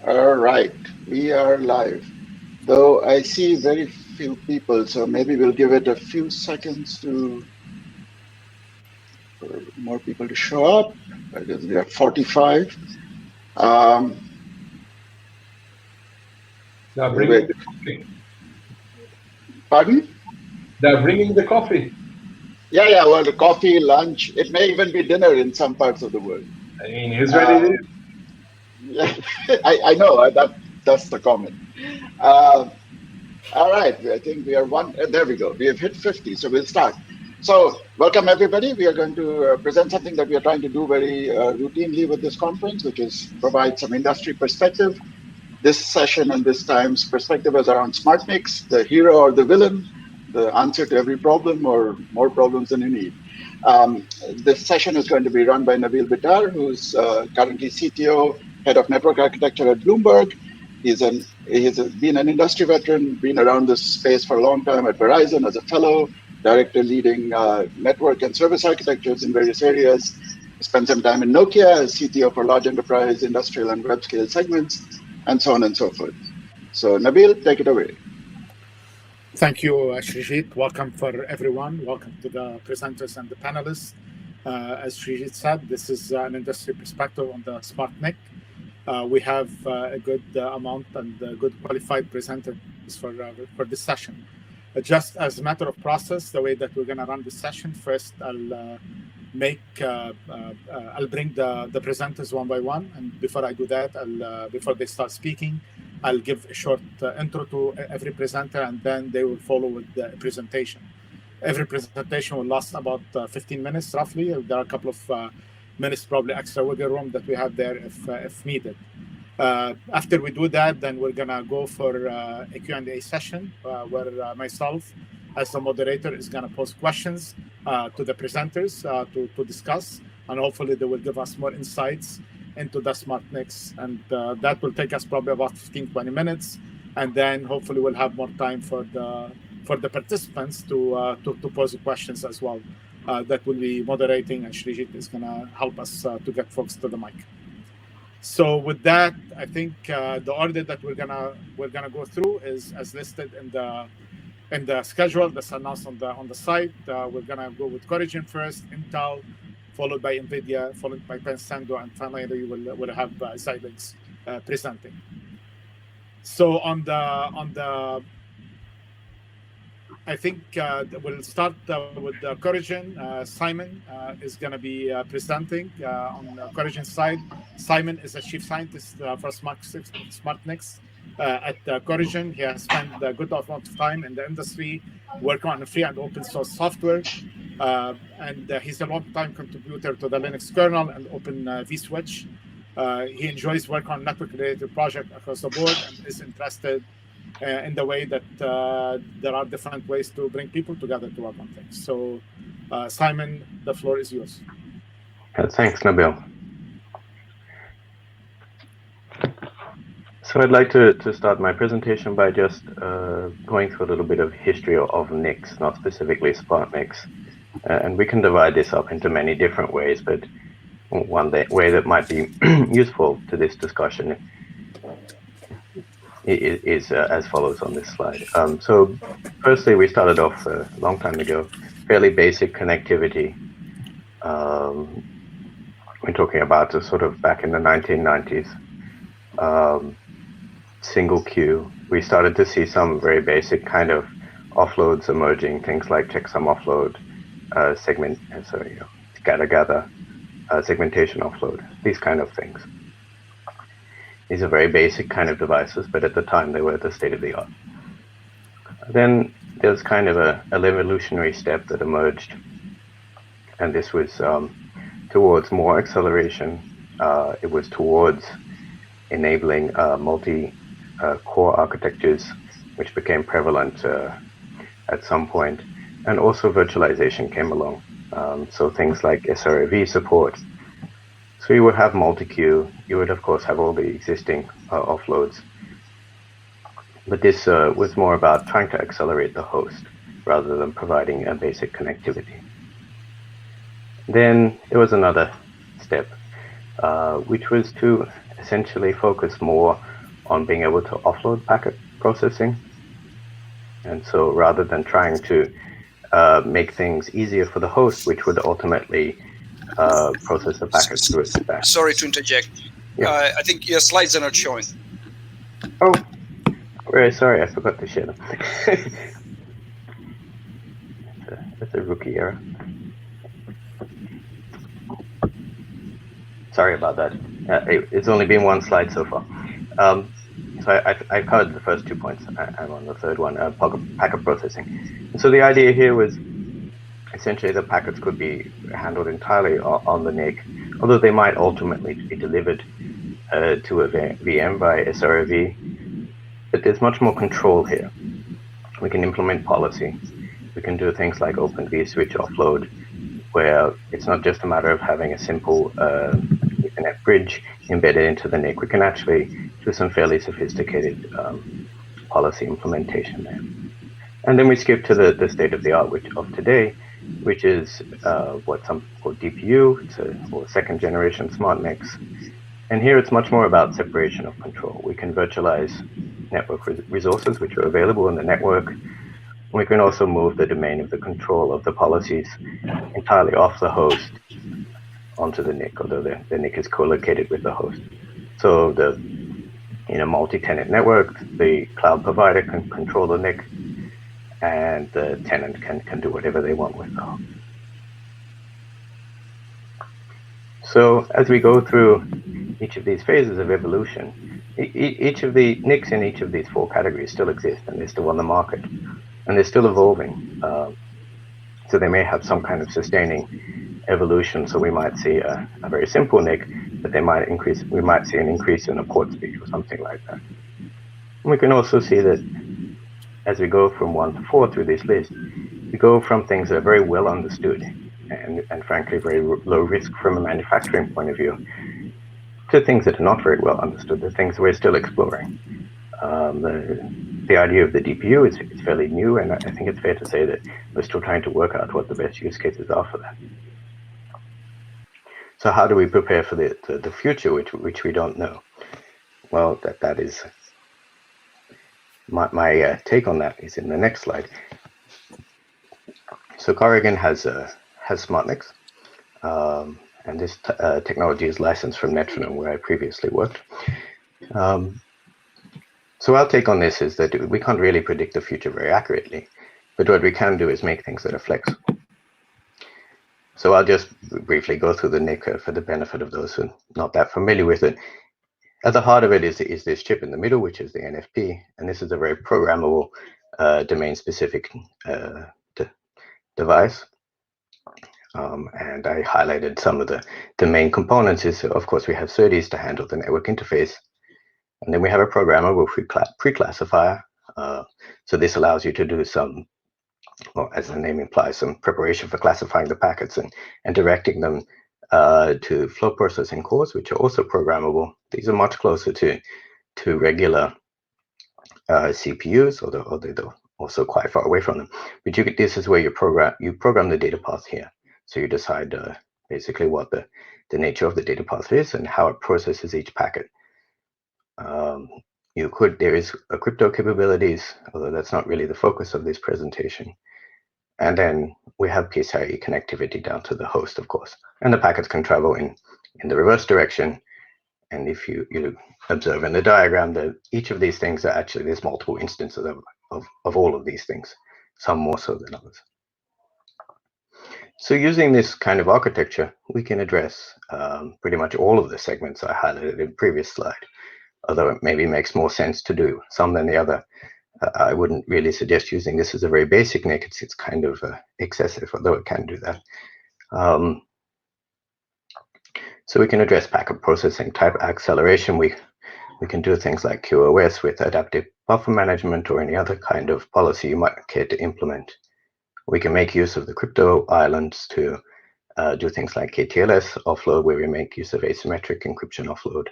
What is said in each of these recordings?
All right, we are live. Though I see very few people, so maybe we'll give it a few seconds for more people to show up. I guess we are 45. Um, They're we'll bringing wait. the coffee. Pardon? They're bringing the coffee. Yeah. Well, the coffee, lunch. It may even be dinner in some parts of the world. I mean, who's ready to? Um, yeah, I know that's the comment. Uh, All right, I think we are one. There we go. We have hit 50, so we'll start. So, welcome everybody. We are going to present something that we are trying to do very routinely with this conference, which is provide some industry perspective. This session and this time's perspective is around SmartNICs, the hero or the villain, the answer to every problem or more problems than you need. This session is going to be run by Nabil Bitar, who's currently CTO, head of network architecture at Bloomberg. He's been an industry veteran, been around this space for a long time at Verizon as a fellow, director leading network and service architectures in various areas. Spent some time in Nokia as CTO for large enterprise, industrial, and web scale segments, and so on and so forth. So, Nabil, take it away. Thank you, Srijit. Welcome for everyone. Welcome to the presenters and the panelists. As Srijit said, this is an industry perspective on the SmartNIC. We have a good amount and good qualified presenters for this session. Just as a matter of process, the way that we're going to run this session, first I'll bring the presenters one by one, and before I do that, before they start speaking, I'll give a short intro to every presenter, and then they will follow with the presentation. Every presentation will last about 15 minutes, roughly. There are a couple of minutes, probably extra wiggle room that we have there if needed. After we do that, then we're going to go for a Q&A session where myself, as the moderator, is going to pose questions to the presenters to discuss, and hopefully they will give us more insights into the SmartNICs, and that will take us probably about 15-20 minutes, and then hopefully we'll have more time for the participants to pose questions as well. That will be moderating, and Srijit is going to help us to get folks to the mic. So with that, I think the order that we're gonna go through is as listed in the schedule that's announced on the site. We're gonna go with Corigine first, Intel, followed by NVIDIA, followed by Pensando, and finally we'll have Xilinx presenting. So on the I think we'll start with the Corigine. Simon is going to be presenting on the Corigine side. Simon is a chief scientist for SmartNICs at Corigine. He has spent a good amount of time in the industry working on free and open source software. And he's a long-time contributor to the Linux kernel and Open vSwitch. He enjoys work on network-related projects across the board and is interested in the way that there are different ways to bring people together to work on things. So, Simon, the floor is yours. Thanks, Nabil. So I'd like to start my presentation by just going through a little bit of history of NICs, not specifically SmartNICs. And we can divide this up into many different ways, but one way that might be useful to this discussion is as follows on this slide. So firstly, we started off a long time ago, fairly basic connectivity. We're talking about sort of back in the 1990s. Single queue. We started to see some very basic kind of offloads emerging, things like checksum offload, scatter-gather, segmentation offload, these kind of things. These are very basic kind of devices, but at the time they were the state of the art. Then there's kind of a revolutionary step that emerged, and this was towards more acceleration. It was towards enabling multi-core architectures, which became prevalent at some point, and also virtualization came along. So things like SRAV support. So you would have multi-queue, you would of course have all the existing offloads, but this was more about trying to accelerate the host rather than providing a basic connectivity. Then there was another step, which was to essentially focus more on being able to offload packet processing. And so rather than trying to make things easier for the host, which would ultimately process the packets through its stack. Sorry to interject. Yeah. I think your slides are not showing. Oh, very sorry, I forgot to share them. That's a rookie error. Sorry about that. It's only been one slide so far. So I covered the first 2 points. I'm on the third one, packet processing. And so the idea here was essentially the packets could be handled entirely on the NIC, although they might ultimately be delivered to a VM by SRV. But there's much more control here. We can implement policy. We can do things like Open vSwitch offload, where it's not just a matter of having a simple Ethernet bridge embedded into the NIC. We can actually do some fairly sophisticated policy implementation there. And then we skip to the state of the art of today, which is what some call DPU, or second generation SmartNICs. And here it's much more about separation of control. We can virtualize network resources which are available in the network. We can also move the domain of the control of the policies entirely off the host onto the NIC, although the NIC is co-located with the host. So in a multi-tenant network, the cloud provider can control the NIC, and the tenant can do whatever they want with the host. So as we go through each of these phases of evolution, each of the NICs in each of these 4 categories still exist, and they're still on the market, and they're still evolving. So they may have some kind of sustaining evolution. So we might see a very simple NIC, but we might see an increase in the port speed or something like that. And we can also see that as we go from 1 to 4 through this list, we go from things that are very well understood and frankly very low risk from a manufacturing point of view, to things that are not very well understood, the things we're still exploring. The idea of the DPU is fairly new, and I think it's fair to say that we're still trying to work out what the best use cases are for that. So how do we prepare for the future, which we don't know? Well, that is my take on that is in the next slide. So Corigine has SmartNICs, and this technology is licensed from Netdev, where I previously worked. So our take on this is that we can't really predict the future very accurately, but what we can do is make things that are flexible. So I'll just briefly go through the NIC for the benefit of those who are not that familiar with it. At the heart of it is this chip in the middle, which is the NFP, and this is a very programmable, domain-specific device. And I highlighted some of the main components. Of course, we have SerDes to handle the network interface. And then we have a programmable pre-classifier. So this allows you to do some, well, as the name implies, some preparation for classifying the packets and directing them to flow processing cores, which are also programmable. These are much closer to regular CPUs, although they're also quite far away from them. But this is where you program the data path here. So you decide basically what the nature of the data path is and how it processes each packet. There is a crypto capabilities, although that's not really the focus of this presentation. And then we have PCIe connectivity down to the host, of course. And the packets can travel in the reverse direction. And if you observe in the diagram that each of these things are actually, there's multiple instances of all of these things, some more so than others. So using this kind of architecture, we can address pretty much all of the segments I highlighted in the previous slide, although it maybe makes more sense to do some than the other. I wouldn't really suggest using this as a very basic NIC. It's kind of excessive, although it can do that. So we can address packet processing type acceleration. We can do things like QoS with adaptive buffer management or any other kind of policy you might care to implement. We can make use of the crypto islands to do things like KTLS offload, where we make use of asymmetric encryption offload.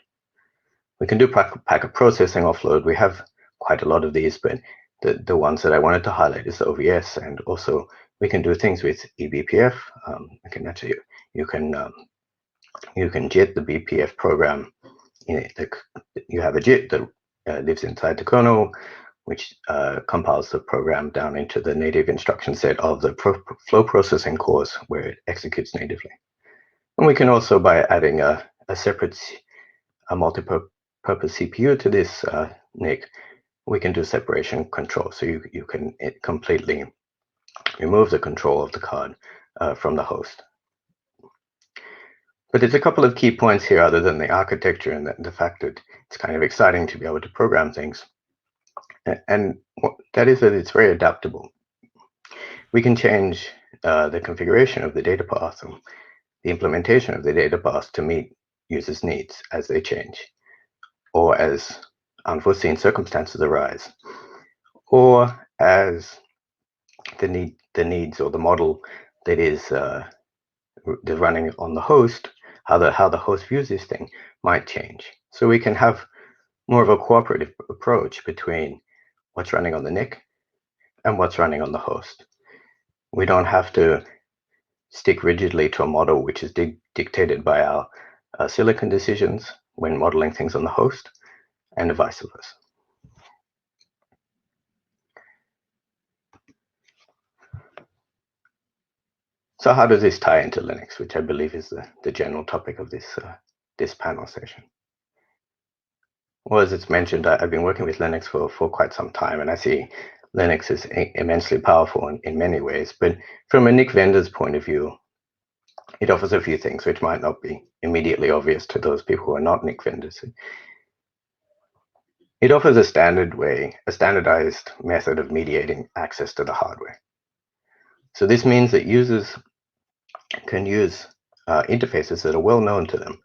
We can do packet processing offload. We have quite a lot of these, but the ones that I wanted to highlight is the OVS, and also we can do things with eBPF. You can JIT the BPF program. You have a JIT that lives inside the kernel, which compiles the program down into the native instruction set of the flow processing cores where it executes natively. And we can also, by adding a separate multi-purpose CPU to this NIC, we can do separation control. So you can completely remove the control of the card from the host. But there's a couple of key points here other than the architecture and the fact that it's kind of exciting to be able to program things. And that is that it's very adaptable. We can change the configuration of the data path, or the implementation of the data path to meet users' needs as they change, or as unforeseen circumstances arise, or as the needs or the model that is running on the host, how the host views this thing might change. So we can have more of a cooperative approach between what's running on the NIC and what's running on the host. We don't have to stick rigidly to a model which is dictated by our silicon decisions when modeling things on the host, and vice versa. So how does this tie into Linux, which I believe is the general topic of this panel session? Well, as it's mentioned, I've been working with Linux for quite some time, and I see Linux is immensely powerful in many ways. But from a NIC vendor's point of view, it offers a few things which might not be immediately obvious to those people who are not NIC vendors. It offers a standardized method of mediating access to the hardware. So this means that users can use interfaces that are well known to them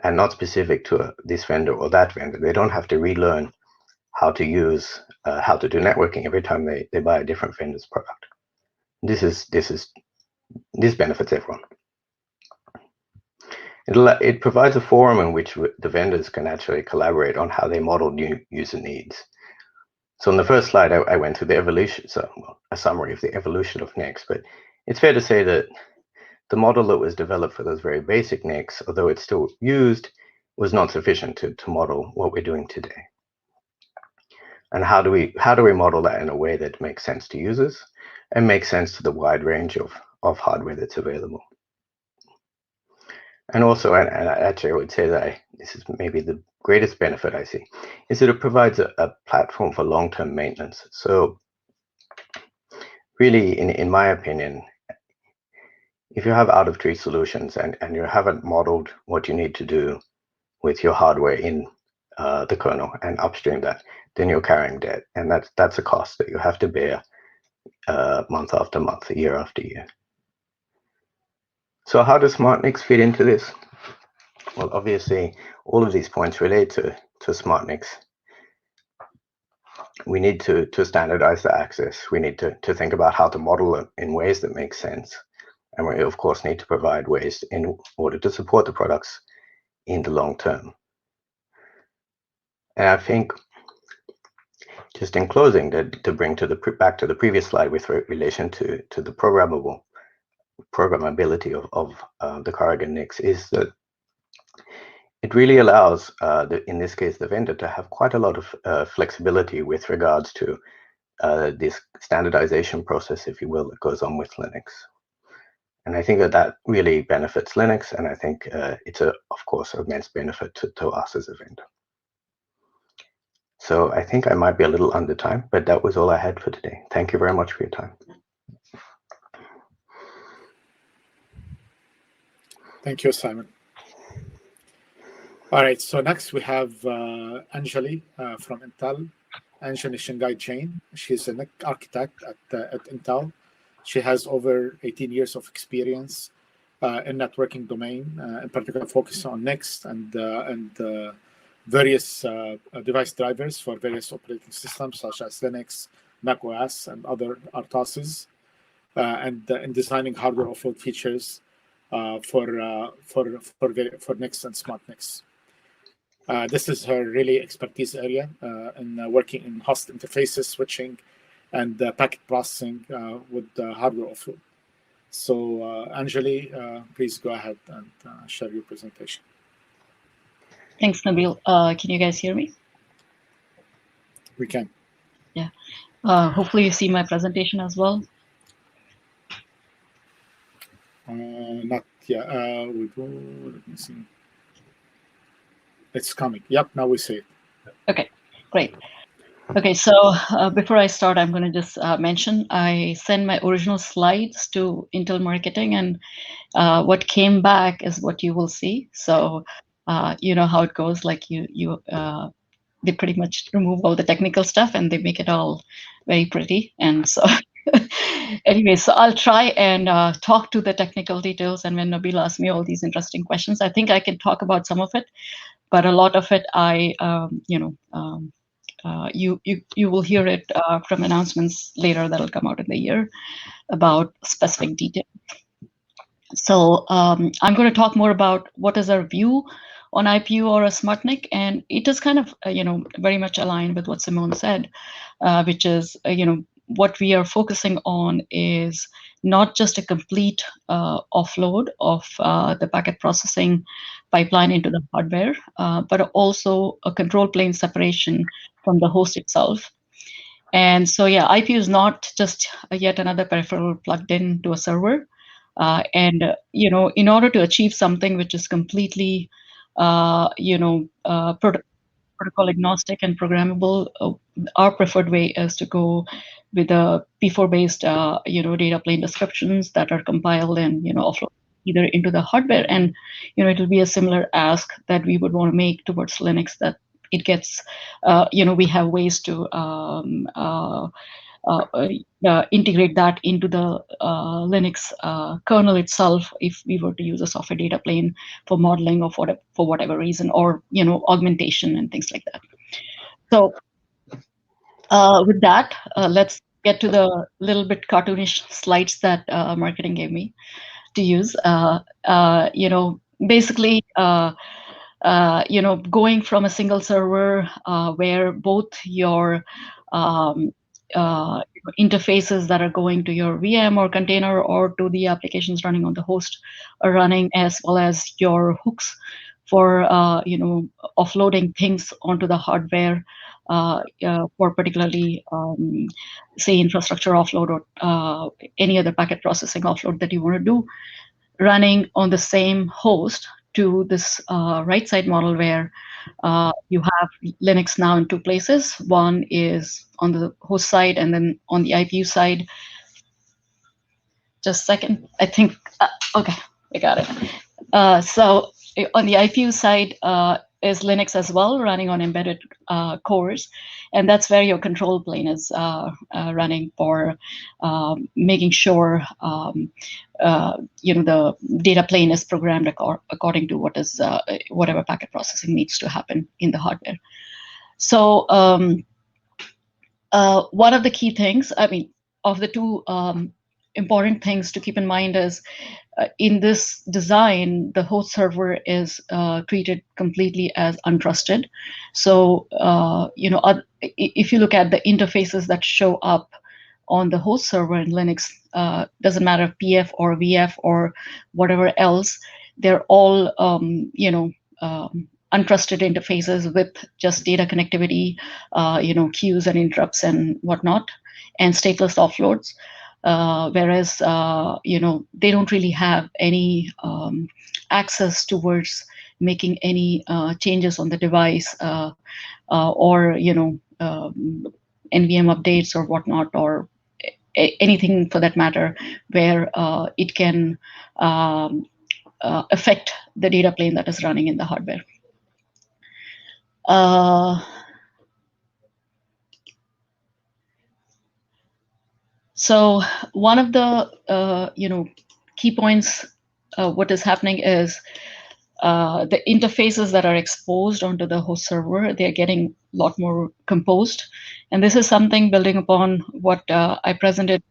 and not specific to this vendor or that vendor. They don't have to relearn how to use how to do networking every time they buy a different vendor's product. This benefits everyone. It provides a forum in which the vendors can actually collaborate on how they model new user needs. So on the first slide, I went through the evolution, a summary of the evolution of NICs, but it's fair to say that the model that was developed for those very basic NICs, although it's still used, was not sufficient to model what we're doing today. And how do we model that in a way that makes sense to users and makes sense to the wide range of hardware that's available? And also, and actually I would say that this is maybe the greatest benefit I see, is that it provides a platform for long-term maintenance. So really, in my opinion, if you have out-of-tree solutions and you haven't modeled what you need to do with your hardware in the kernel and upstream that, then you're carrying debt. And that's a cost that you have to bear month after month, year after year. So how does SmartNICs fit into this? Well, obviously, all of these points relate to SmartNICs. We need to standardize the access. We need to think about how to model it in ways that make sense. And we, of course, need to provide ways in order to support the products in the long term. And I think, just in closing, to bring back to the previous slide with relation to the programmability of the Corigine NICs, is that it really allows, in this case, the vendor to have quite a lot of flexibility with regards to this standardization process, if you will, that goes on with Linux. And I think that really benefits Linux, and I think it's, of course, an immense benefit to us as a vendor. So I think I might be a little under time, but that was all I had for today. Thank you very much for your time. Thank you, Simon. All right, so next we have Anjali from Intel. Anjali Singhai Jain. She's a NIC architect at Intel. She has over 18 years of experience in networking domain, in particular focus on NICs and various device drivers for various operating systems such as Linux, Mac OS, and other RTOSes, and in designing hardware offload features for NICs and SmartNICs. This is her really expertise area in working in host interfaces, switching, and packet processing with hardware offload. So, Anjali, please go ahead and share your presentation. Thanks, Nabil. Can you guys hear me? We can. Yeah. Hopefully you see my presentation as well. Not yet. We go. Let me see. It's coming. Yep. Now we see it. Okay. Great. Okay, so before I start, I'm going to just mention I sent my original slides to Intel Marketing, and what came back is what you will see. So you know how it goes. Like they pretty much remove all the technical stuff and they make it all very pretty. And so anyway, so I'll try and talk to the technical details. And when Nabil asked me all these interesting questions, I think I can talk about some of it, but a lot of it you will hear it from announcements later that'll come out in the year about specific details. So I'm going to talk more about what is our view on IPU or a SmartNIC, and it is kind of very much aligned with what Simone said, which is what we are focusing on is not just a complete offload of the packet processing pipeline into the hardware, but also a control plane separation from the host itself. And so, yeah, IPU is not just yet another peripheral plugged in to a server. In order to achieve something which is completely, protocol agnostic and programmable, our preferred way is to go with a P4-based, data plane descriptions that are compiled and offload either into the hardware, and it'll be a similar ask that we would want to make towards Linux, that it gets, we have ways to integrate that into the Linux kernel itself if we were to use a software data plane for modeling or for whatever reason, or augmentation and things like that. So with that, let's get to the little bit cartoonish slides that marketing gave me to use. Basically, going from a single server where both your interfaces that are going to your VM or container or to the applications running on the host are running, as well as your hooks for offloading things onto the hardware for particularly say infrastructure offload or any other packet processing offload that you want to do, running on the same host to this right side model where you have Linux now in two places. One is on the host side, and then on the IPU side. Just a second, I think, okay, I got it. So on the IPU side is Linux as well, running on embedded cores, and that's where your control plane is running for making sure the data plane is programmed according to what is whatever packet processing needs to happen in the hardware. So one of the key things, of the two important things to keep in mind is in this design, the host server is treated completely as untrusted. So, if you look at the interfaces that show up on the host server in Linux, doesn't matter if PF or VF or whatever else, they're all, untrusted interfaces with just data connectivity, queues and interrupts and whatnot, and stateless offloads. Whereas they don't really have any access towards making any changes on the device or NVM updates or whatnot, or anything for that matter, where it can affect the data plane that is running in the hardware. So one of the key points, what is happening is the interfaces that are exposed onto the host server, they're getting a lot more composed, and this is something building upon what I presented at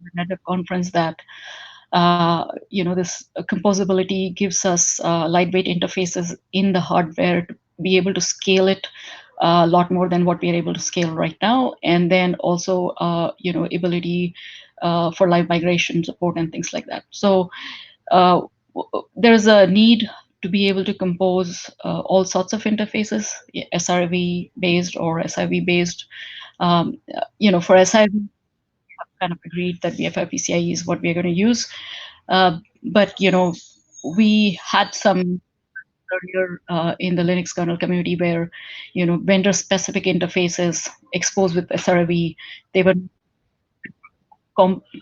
the Netdev conference, that this composability gives us lightweight interfaces in the hardware to be able to scale it a lot more than what we are able to scale right now, and then also ability for live migration support and things like that. So there's a need to be able to compose all sorts of interfaces, SRV based or SIV based. For SIV, we have kind of agreed that BFI PCIe is what we're going to use. But we had some earlier in the Linux kernel community where vendor specific interfaces exposed with SRV, they were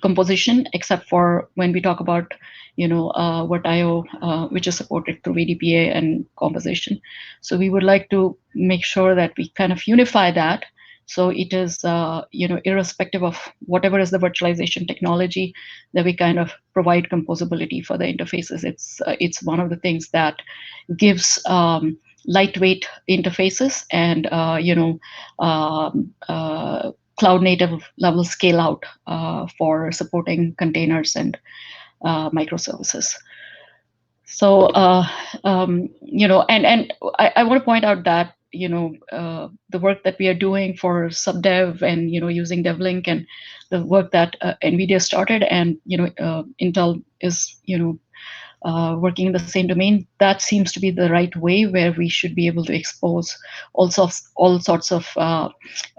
composition, except for when we talk about VirtIO, which is supported through VDPA and composition. So we would like to make sure that we kind of unify that, so it is irrespective of whatever is the virtualization technology, that we kind of provide composability for the interfaces. It's one of the things that gives lightweight interfaces and cloud native level scale out for supporting containers and microservices. So and I want to point out that the work that we are doing for subdev and using devlink, and the work that NVIDIA started, and Intel is working in the same domain, that seems to be the right way, where we should be able to expose all sorts of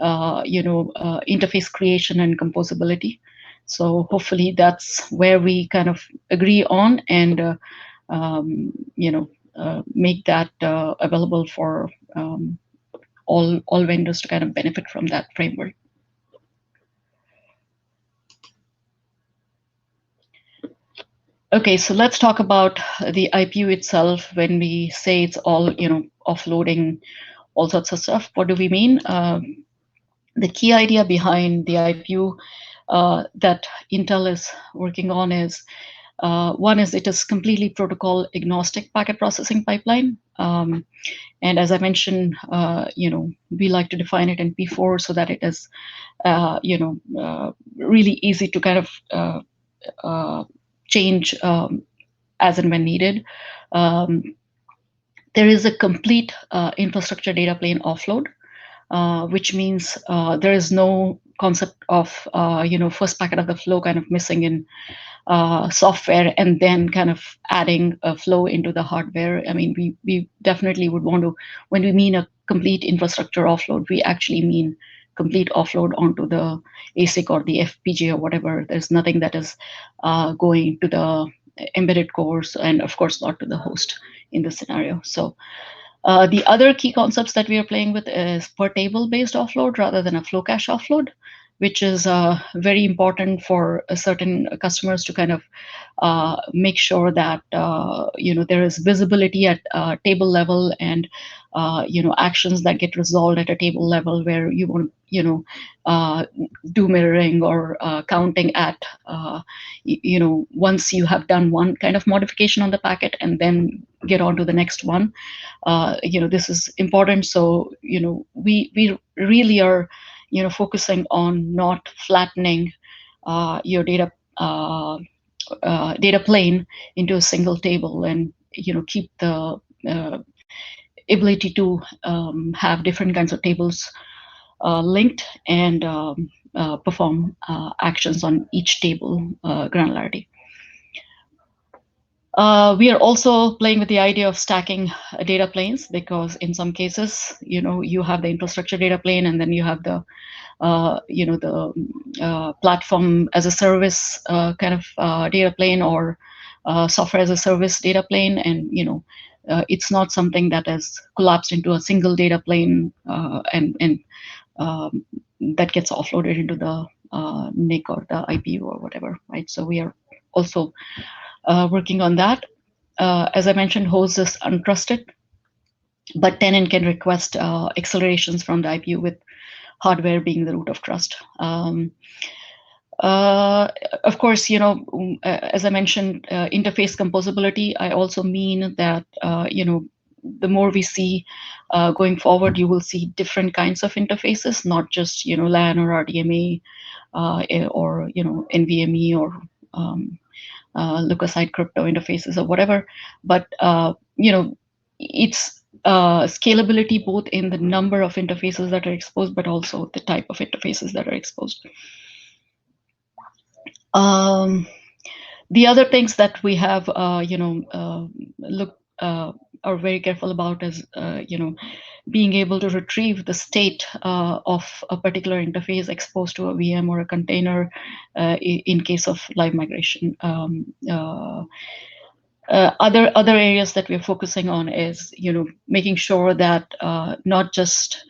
interface creation and composability. So hopefully that's where we kind of agree on, and make that available for all vendors to kind of benefit from that framework. Okay, so let's talk about the IPU itself. When we say it's all, offloading all sorts of stuff, what do we mean? The key idea behind the IPU that Intel is working on is, one is it is completely protocol agnostic packet processing pipeline. And as I mentioned, we like to define it in P4 so that it is, really easy to kind of change as and when needed. There is a complete infrastructure data plane offload, which means there is no concept of first packet of the flow kind of missing in software and then kind of adding a flow into the hardware. I mean, we definitely would want to, when we mean a complete infrastructure offload, we actually mean complete offload onto the ASIC or the FPGA or whatever. There's nothing that is going to the embedded cores, and of course not to the host in this scenario. So the other key concepts that we are playing with is per table based offload rather than a flow cache offload, which is very important for certain customers to kind of make sure that there is visibility at table level, and actions that get resolved at a table level, where you want do mirroring or counting at once you have done one kind of modification on the packet and then get on to the next one. This is important. So we really are focusing on not flattening your data plane into a single table, and keep the ability to have different kinds of tables linked and perform actions on each table granularity. We are also playing with the idea of stacking data planes, because in some cases, you have the infrastructure data plane, and then you have the platform as a service kind of data plane, or software as a service data plane, and it's not something that is collapsed into a single data plane and that gets offloaded into the NIC or the IPU or whatever, right? So we are also working on that. As I mentioned, host is untrusted, but tenant can request accelerations from the IPU, with hardware being the root of trust. Of course, as I mentioned, interface composability, I also mean that, the more we see going forward, you will see different kinds of interfaces, not just, LAN or RDMA or, NVMe or look-aside crypto interfaces or whatever. But, it's scalability both in the number of interfaces that are exposed, but also the type of interfaces that are exposed. The other things that we have, are very careful about is, being able to retrieve the state of a particular interface exposed to a VM or a container in case of live migration. Other areas that we're focusing on is, making sure that not just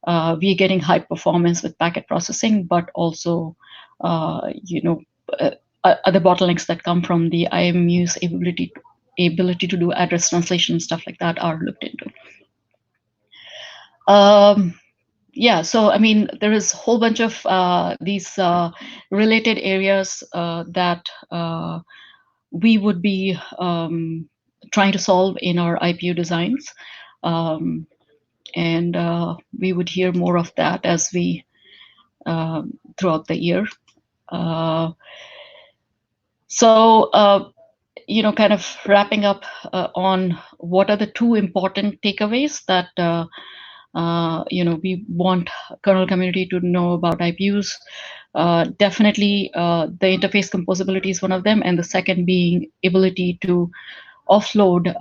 we're getting high performance with packet processing, but also, other bottlenecks that come from the IMU's ability to do address translation, stuff like that, are looked into. So I mean, there is a whole bunch of these related areas that we would be trying to solve in our IPU designs, and we would hear more of that as we throughout the year. Kind of wrapping up on what are the two important takeaways that we want kernel community to know about IPUs. Definitely, the interface composability is one of them, and the second being ability to offload,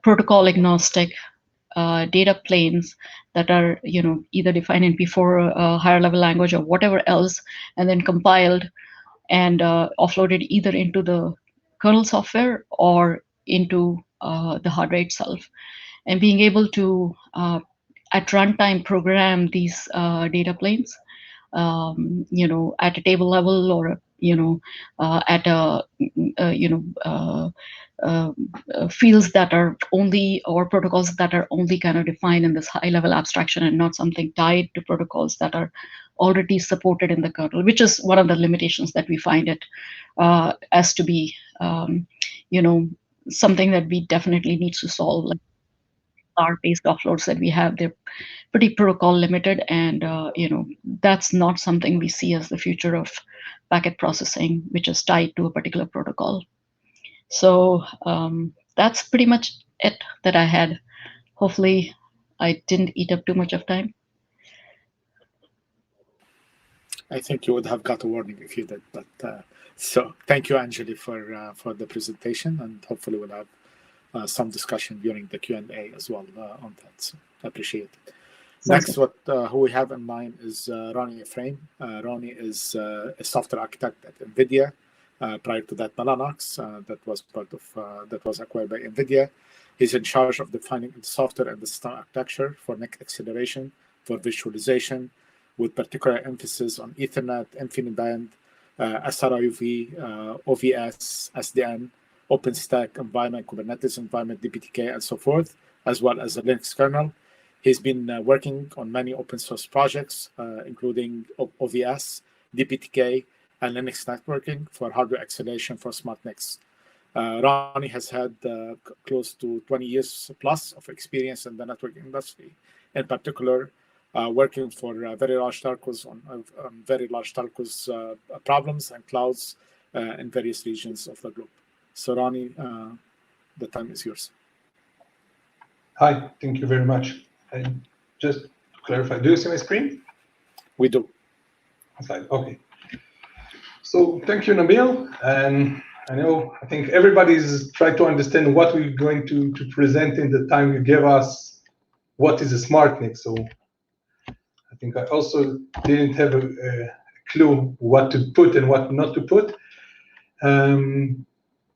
protocol agnostic data planes that are, either defined in P4 higher level language or whatever else, and then compiled and offloaded either into the kernel software or into the hardware itself. And being able to, at runtime, program these data planes, at a table level or, at a, fields that are only, or protocols that are only kind of defined in this high-level abstraction and not something tied to protocols that are already supported in the kernel, which is one of the limitations that we find it as to be, something that we definitely need to solve. Like R-based offloads that we have, they're pretty protocol limited, and that's not something we see as the future of packet processing, which is tied to a particular protocol. So that's pretty much it that I had. Hopefully, I didn't eat up too much of time. I think you would have got a warning if you did, but so thank you, Anjali, for the presentation, and hopefully we'll have some discussion during the Q&A as well on that. So I appreciate it. Next, who we have in mind is Rony Efraim. Rony is a software architect at NVIDIA. Prior to that, Mellanox, that was acquired by NVIDIA. He's in charge of defining the software and the system architecture for NIC acceleration, for visualization, with particular emphasis on Ethernet, InfiniBand, SRIUV, OVS, SDN, OpenStack environment, Kubernetes environment, DPTK, and so forth, as well as the Linux kernel. He's been working on many open source projects, including OVS, DPTK, and Linux networking for hardware acceleration for SmartNICs. Rony has had close to 20 years plus of experience in the network industry, in particular, working for very large telcos on very large telcos problems and clouds in various regions of the globe. So Rony, the time is yours. Hi, thank you very much. And just to clarify, do you see my screen? We do. Okay. So thank you, Nabil. And I think everybody's tried to understand what we're going to present in the time you gave us. What is a SmartNIC? So I think I also didn't have a clue what to put and what not to put.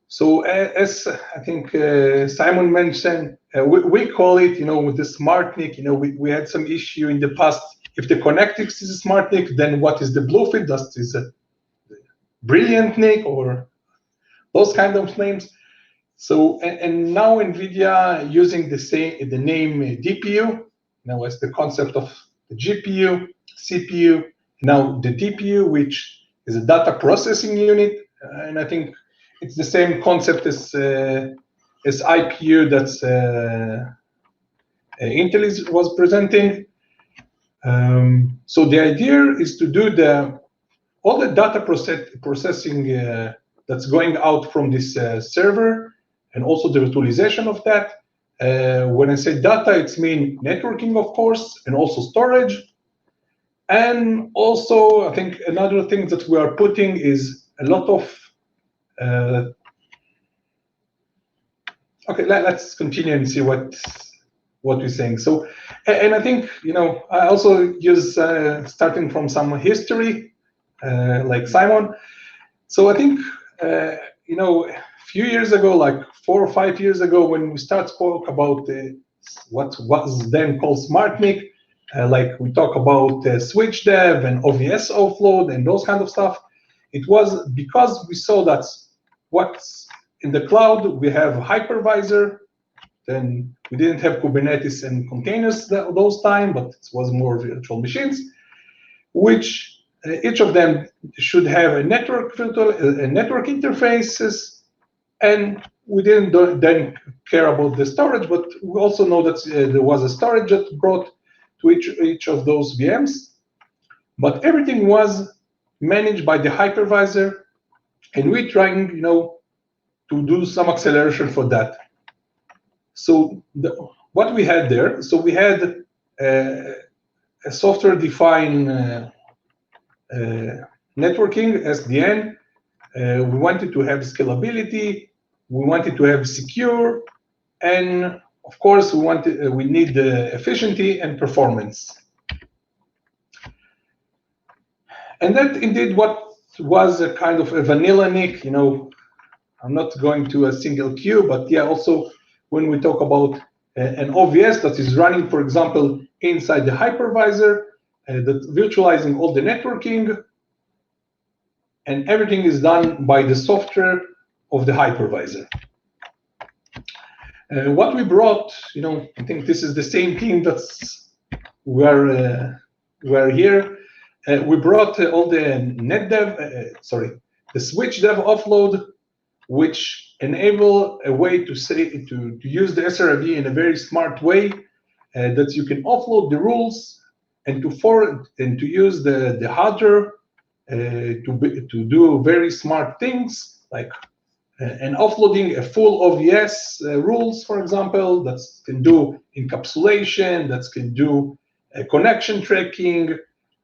So as I think Simon mentioned, we call it, with the SmartNIC, we had some issue in the past. If the ConnectX is a SmartNIC, then what is the Bluefin? Is a Brilliant NIC or those kind of names. So, and now NVIDIA using the name DPU, now as the concept of the GPU, CPU, now the DPU, which is a data processing unit, and I think it's the same concept as IPU that's Intel was presenting. So the idea is to do all the data processing that's going out from this server, and also the virtualization of that. When I say data, it's mean networking, of course, and also storage. And also, I think another thing that we are putting is a lot of Okay, let's continue and see what we're saying. So, and I think, I also use starting from some history, like Simon. So I think, a few years ago, like 4 or 5 years ago, when we spoke about what was then called SmartNIC, like we talk about switch dev and OVS offload and those kind of stuff, it was because we saw that what's in the cloud, we have hypervisor. Then we didn't have Kubernetes and containers those time, but it was more virtual machines, which each of them should have a network interfaces, and we didn't then care about the storage, but we also know that there was a storage that brought to each of those VMs, but everything was managed by the hypervisor, and we're trying, to do some acceleration for that. So what we had there, so we had a software-defined networking, SDN. We wanted to have scalability. We wanted to have secure, and of course, we need efficiency and performance. And that indeed what was a kind of a vanilla NIC. I'm not going to a single queue, but yeah, also when we talk about an OVS that is running, for example, inside the hypervisor, that's virtualizing all the networking, and everything is done by the software of the hypervisor. What we brought, I think this is the same team that's we're here. We brought all the Netdev, the switch dev offload, which enable a way to use the SRID in a very smart way, that you can offload the rules and to use the hardware to do very smart things, like and offloading a full OVS rules, for example, that can do encapsulation, that can do connection tracking,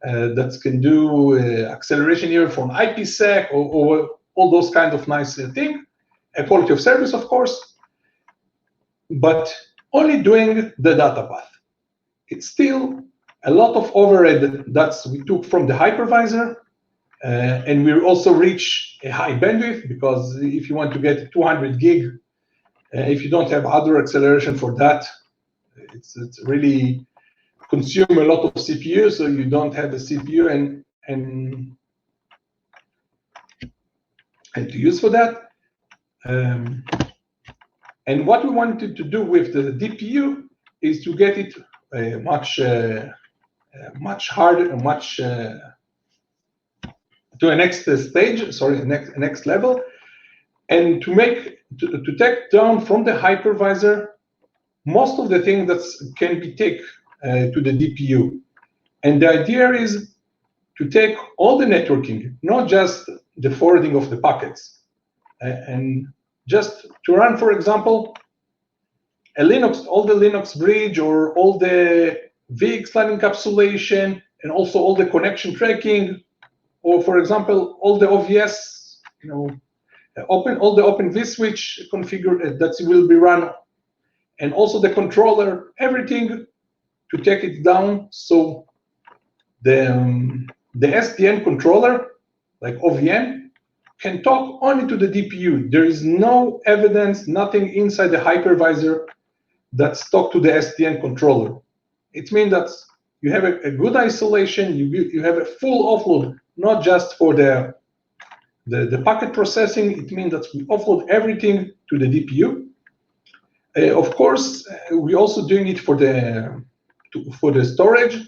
that can do acceleration here from IPsec or all those kind of nice things, quality of service, of course, but only doing the data path. It's still a lot of overhead that we took from the hypervisor, and we also reach a high bandwidth, because if you want to get 200 gig, if you don't have other acceleration for that, it's really consume a lot of CPU, so you don't have a CPU and to use for that. And what we wanted to do with the DPU is to get it much harder, to a next stage, next level, and to take down from the hypervisor most of the things that can be taken to the DPU. And the idea is to take all the networking, not just the forwarding of the packets, and just to run, for example, all the Linux bridge, or all the VXLAN encapsulation, and also all the connection tracking, or for example, all the OVS, all the Open vSwitch configured that will be run, and also the controller, everything to take it down. So the SDN controller, like OVN, can talk only to the DPU. There is no evidence, nothing inside the hypervisor that's talk to the SDN controller. It means that you have a good isolation, you have a full offload, not just for the packet processing. It means that we offload everything to the DPU. Of course, we're also doing it for the storage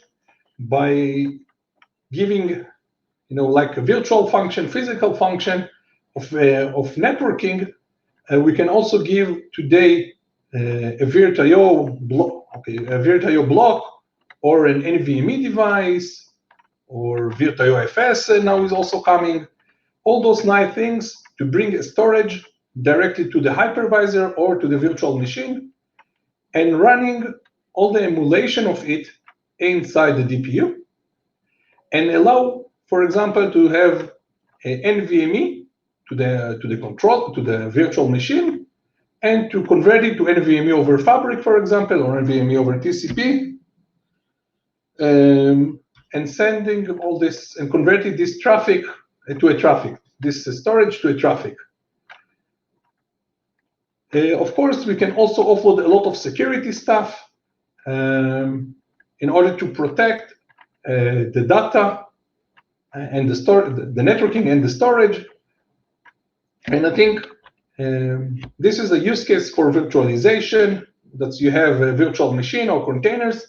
by giving, like a virtual function, physical function of networking. We can also give today a VirtIO block, or an NVMe device, or VirtIO FS now is also coming. All those nice things to bring a storage directly to the hypervisor or to the virtual machine, and running all the emulation of it inside the DPU, and allow, for example, to have a NVMe to the virtual machine, and to convert it to NVMe over Fabric, for example, or NVMe over TCP, and sending all this and converting this traffic to a traffic, this storage to a traffic. Of course, we can also offload a lot of security stuff in order to protect the data and the networking and the storage. And I think this is a use case for virtualization, that you have a virtual machine or containers,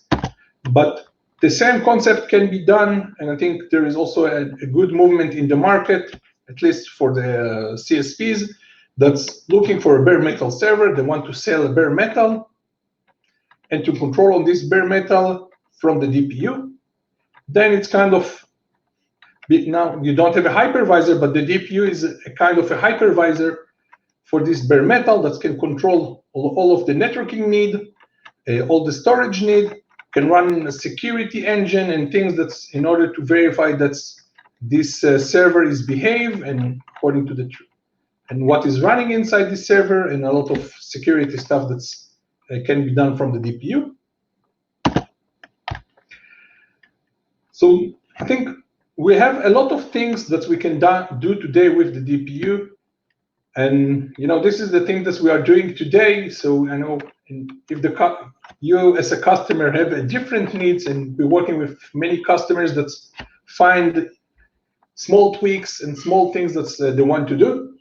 but the same concept can be done. And I think there is also a good movement in the market, at least for the CSPs, that's looking for a bare metal server. They want to sell a bare metal and to control on this bare metal from the DPU. Then it's kind of, now you don't have a hypervisor, but the DPU is a kind of a hypervisor for this bare metal that can control all of the networking need, all the storage need, can run a security engine and things that's in order to verify that this server is behave and according to the and what is running inside the server, and a lot of security stuff that's can be done from the DPU. So I think we have a lot of things that we can do today with the DPU, and this is the thing that we are doing today. So I know if you as a customer have a different needs, and we're working with many customers that find small tweaks and small things that they want to do.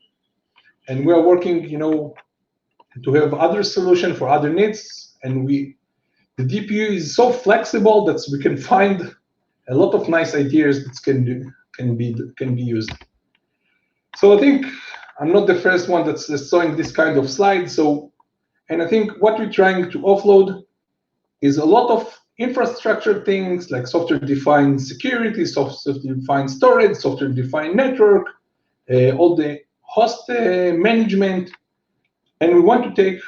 And we are working, to have other solution for other needs. And the DPU is so flexible that we can find a lot of nice ideas that can be used. So I think I'm not the first one that's showing this kind of slide. And I think what we're trying to offload is a lot of infrastructure things like software-defined security, software-defined storage, software-defined network, all the host management, and we want to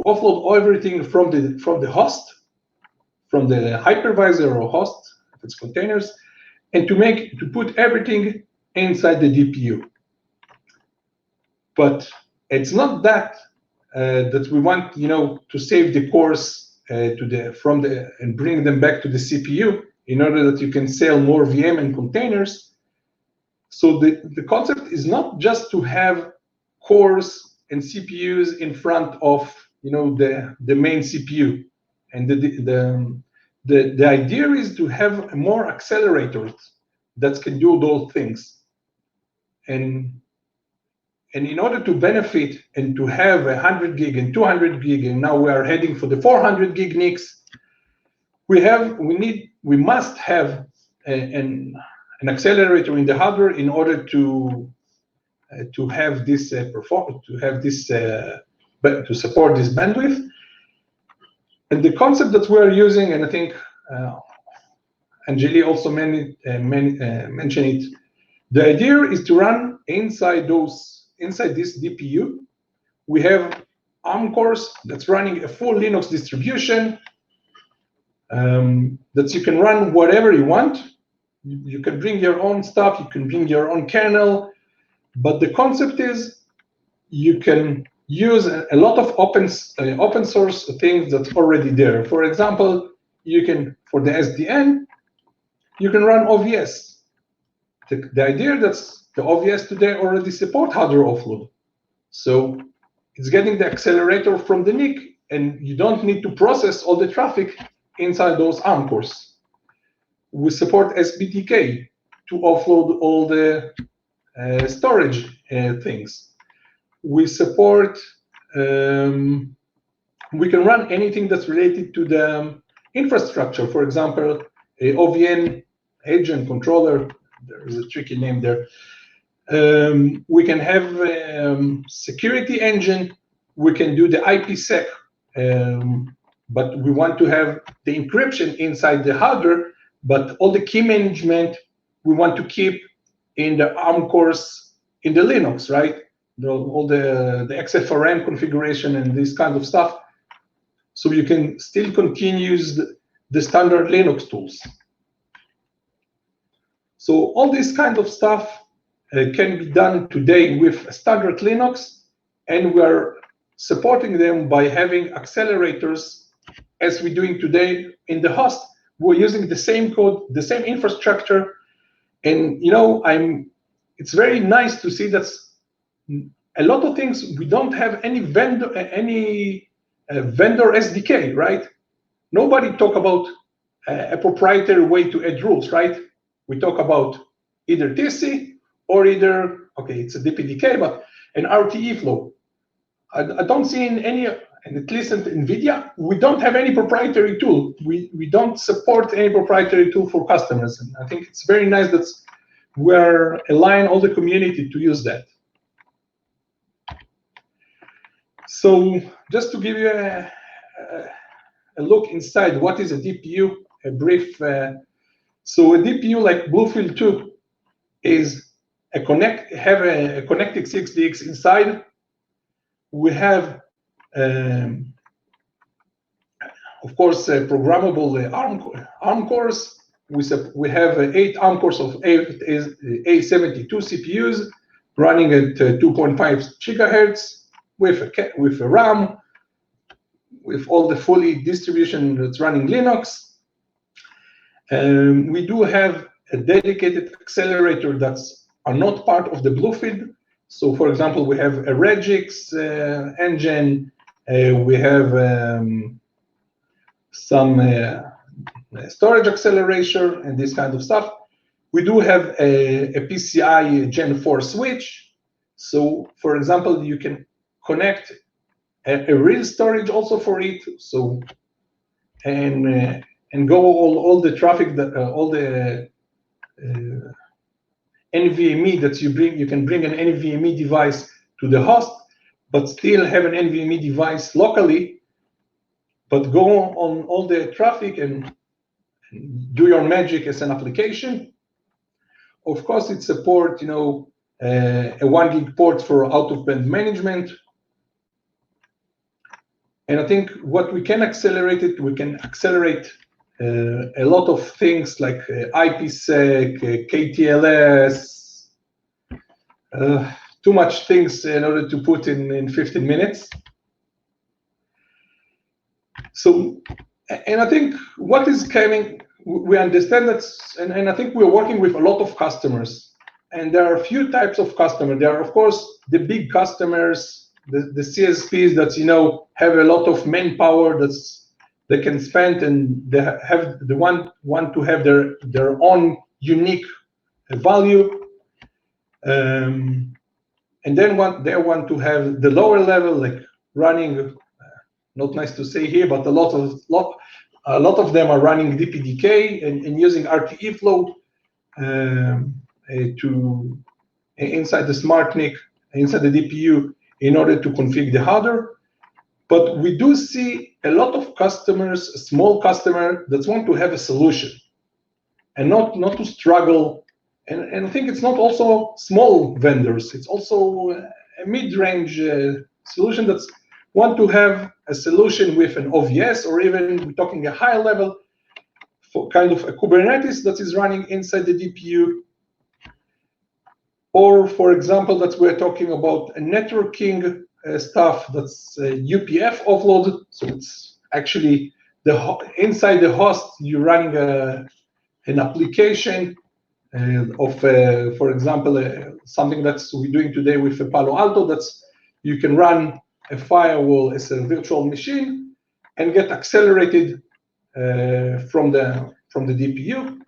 offload everything from the host, from the hypervisor or host, if it's containers, and to put everything inside the DPU. But it's not that that we want to save the cores and bring them back to the CPU in order that you can sell more VM and containers. So the concept is not just to have cores and CPUs in front of the main CPU, and the idea is to have more accelerators that can do those things. And in order to benefit and to have 100 gig and 200 gig, and now we are heading for the 400 gig NICs, we must have an accelerator in the hardware in order to have this performance, to support this bandwidth. And the concept that we are using, and I think Anjali also mentioned it, the idea is to run inside this DPU. We have ARM cores that's running a full Linux distribution that you can run whatever you want. You can bring your own stuff, you can bring your own kernel, but the concept is you can use a lot of open source things that's already there. For example, for the SDN, you can run OVS. The idea that's the OVS today already support hardware offload. So it's getting the accelerator from the NIC, and you don't need to process all the traffic inside those ARM cores. We support SBTK to offload all the storage things. We support, we can run anything that's related to the infrastructure. For example, a OVN agent controller, there is a tricky name there. We can have security engine. We can do the IPsec, but we want to have the encryption inside the hardware, but all the key management we want to keep in the ARM cores in the Linux, right? All the XFRM configuration and this kind of stuff. So you can still continue the standard Linux tools. So all this kind of stuff can be done today with standard Linux, and we are supporting them by having accelerators, as we're doing today in the host. We're using the same code, the same infrastructure, and it's very nice to see that a lot of things we don't have any vendor SDK, right? Nobody talk about a proprietary way to add rules, right? We talk about either TC or either, okay, it's a DPDK, but an RTE flow. I don't see in any, and at least in NVIDIA, we don't have any proprietary tool. We don't support any proprietary tool for customers. And I think it's very nice that we're aligning all the community to use that. So just to give you a look inside, what is a DPU? A brief. So a DPU like Bluefield 2 is have a connected 6DX inside. We have, of course, programmable ARM cores. We have 8 ARM cores of A72 CPUs running at 2.5 gigahertz with a RAM, with all the fully distribution that's running Linux. We do have a dedicated accelerator that's are not part of the Bluefield. So, for example, we have a Regix engine. We have some storage acceleration and this kind of stuff. We do have a PCI Gen 4 switch. So, for example, you can connect a real storage also for it. So, and go all the traffic that all the NVMe that you bring. You can bring an NVMe device to the host, but still have an NVMe device locally, but go on all the traffic and do your magic as an application. Of course, it supports, a 1 gig port for out-of-band management. And I think what we can accelerate a lot of things like IPsec, KTLS, too much things in order to put in 15 minutes. So, and I think what is coming, we understand that, and I think we're working with a lot of customers. And there are a few types of customers. There are, of course, the big customers, the CSPs that, have a lot of manpower they can spend, and they want to have their own unique value. And then they want to have the lower level, like running, not nice to say here, but a lot of them are running DPDK and using RTE flow to inside the SmartNIC, inside the DPU, in order to configure the hardware. But we do see a lot of customers, small customers, that want to have a solution and not to struggle. And I think it's not also small vendors. It's also a mid-range solution that's want to have a solution with an OVS, or even we're talking a higher level for kind of a Kubernetes that is running inside the DPU. Or, for example, that we're talking about a networking stuff that's UPF offload. So it's actually inside the host, you're running an application of, for example, something that's we're doing today with a Palo Alto. That's you can run a firewall as a virtual machine and get accelerated from the DPU.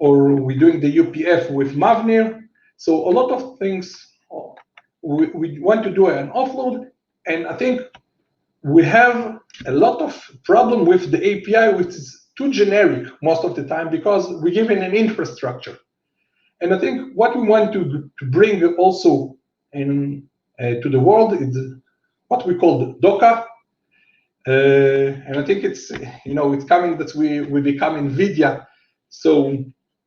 Or we're doing the UPF with Mavnir. So a lot of things we want to do an offload, and I think we have a lot of problem with the API, which is too generic most of the time because we give it an infrastructure. And I think what we want to bring also to the world is what we call Docker. And I think it's it's coming that we become NVIDIA. So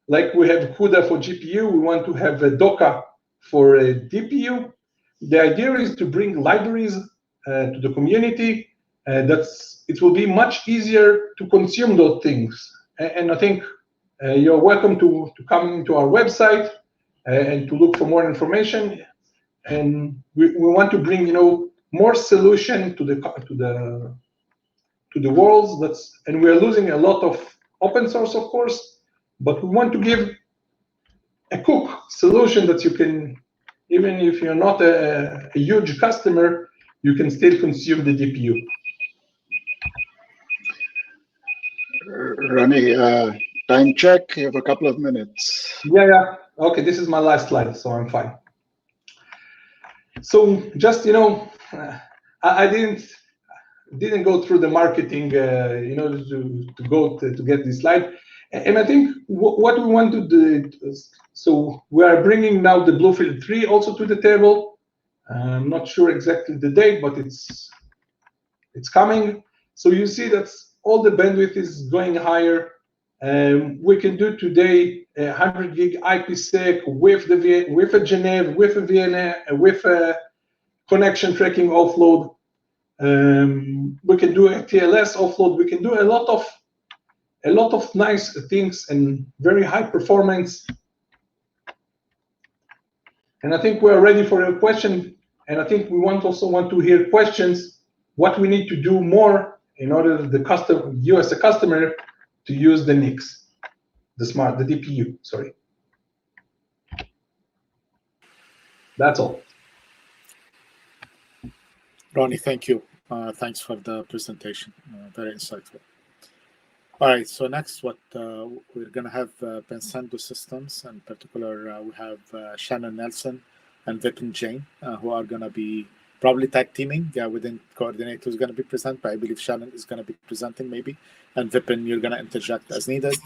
like we have CUDA for GPU, we want to have a Docker for a DPU. The idea is to bring libraries to the community. It will be much easier to consume those things. And I think you're welcome to come into our website and to look for more information. and we want to bring, you know, more solution to the world. And we are losing a lot of open source, of course, but we want to give a cook solution that you can, even if you're not a huge customer, you can still consume the DPU. Rony, time check. You have a couple of minutes. Yeah. Okay, this is my last slide, so I'm fine. So just, you know, I didn't go through the marketing, you know, to get this slide. And I think what we want to do is, so we are bringing now the BlueField 3 also to the table. I'm not sure exactly the date, but it's coming. So you see that all the bandwidth is going higher. We can do today 100 gig IPsec with a Genève, with a VNA, with a connection tracking offload. We can do a TLS offload. We can do a lot of nice things and very high performance. And I think we're ready for a question. And I think we also want to hear questions, what we need to do more in order that you as a customer to use the NICs, the DPU, sorry. That's all. Rony, thank you. Thanks for the presentation. Very insightful. All right, so next we're going to have Pensando Systems. In particular, we have Shannon Nelson and Vipin Jain, who are going to be probably tag teaming. We didn't coordinate who's going to be present, but I believe Shannon is going to be presenting maybe. And Vipin, you're going to interject as needed.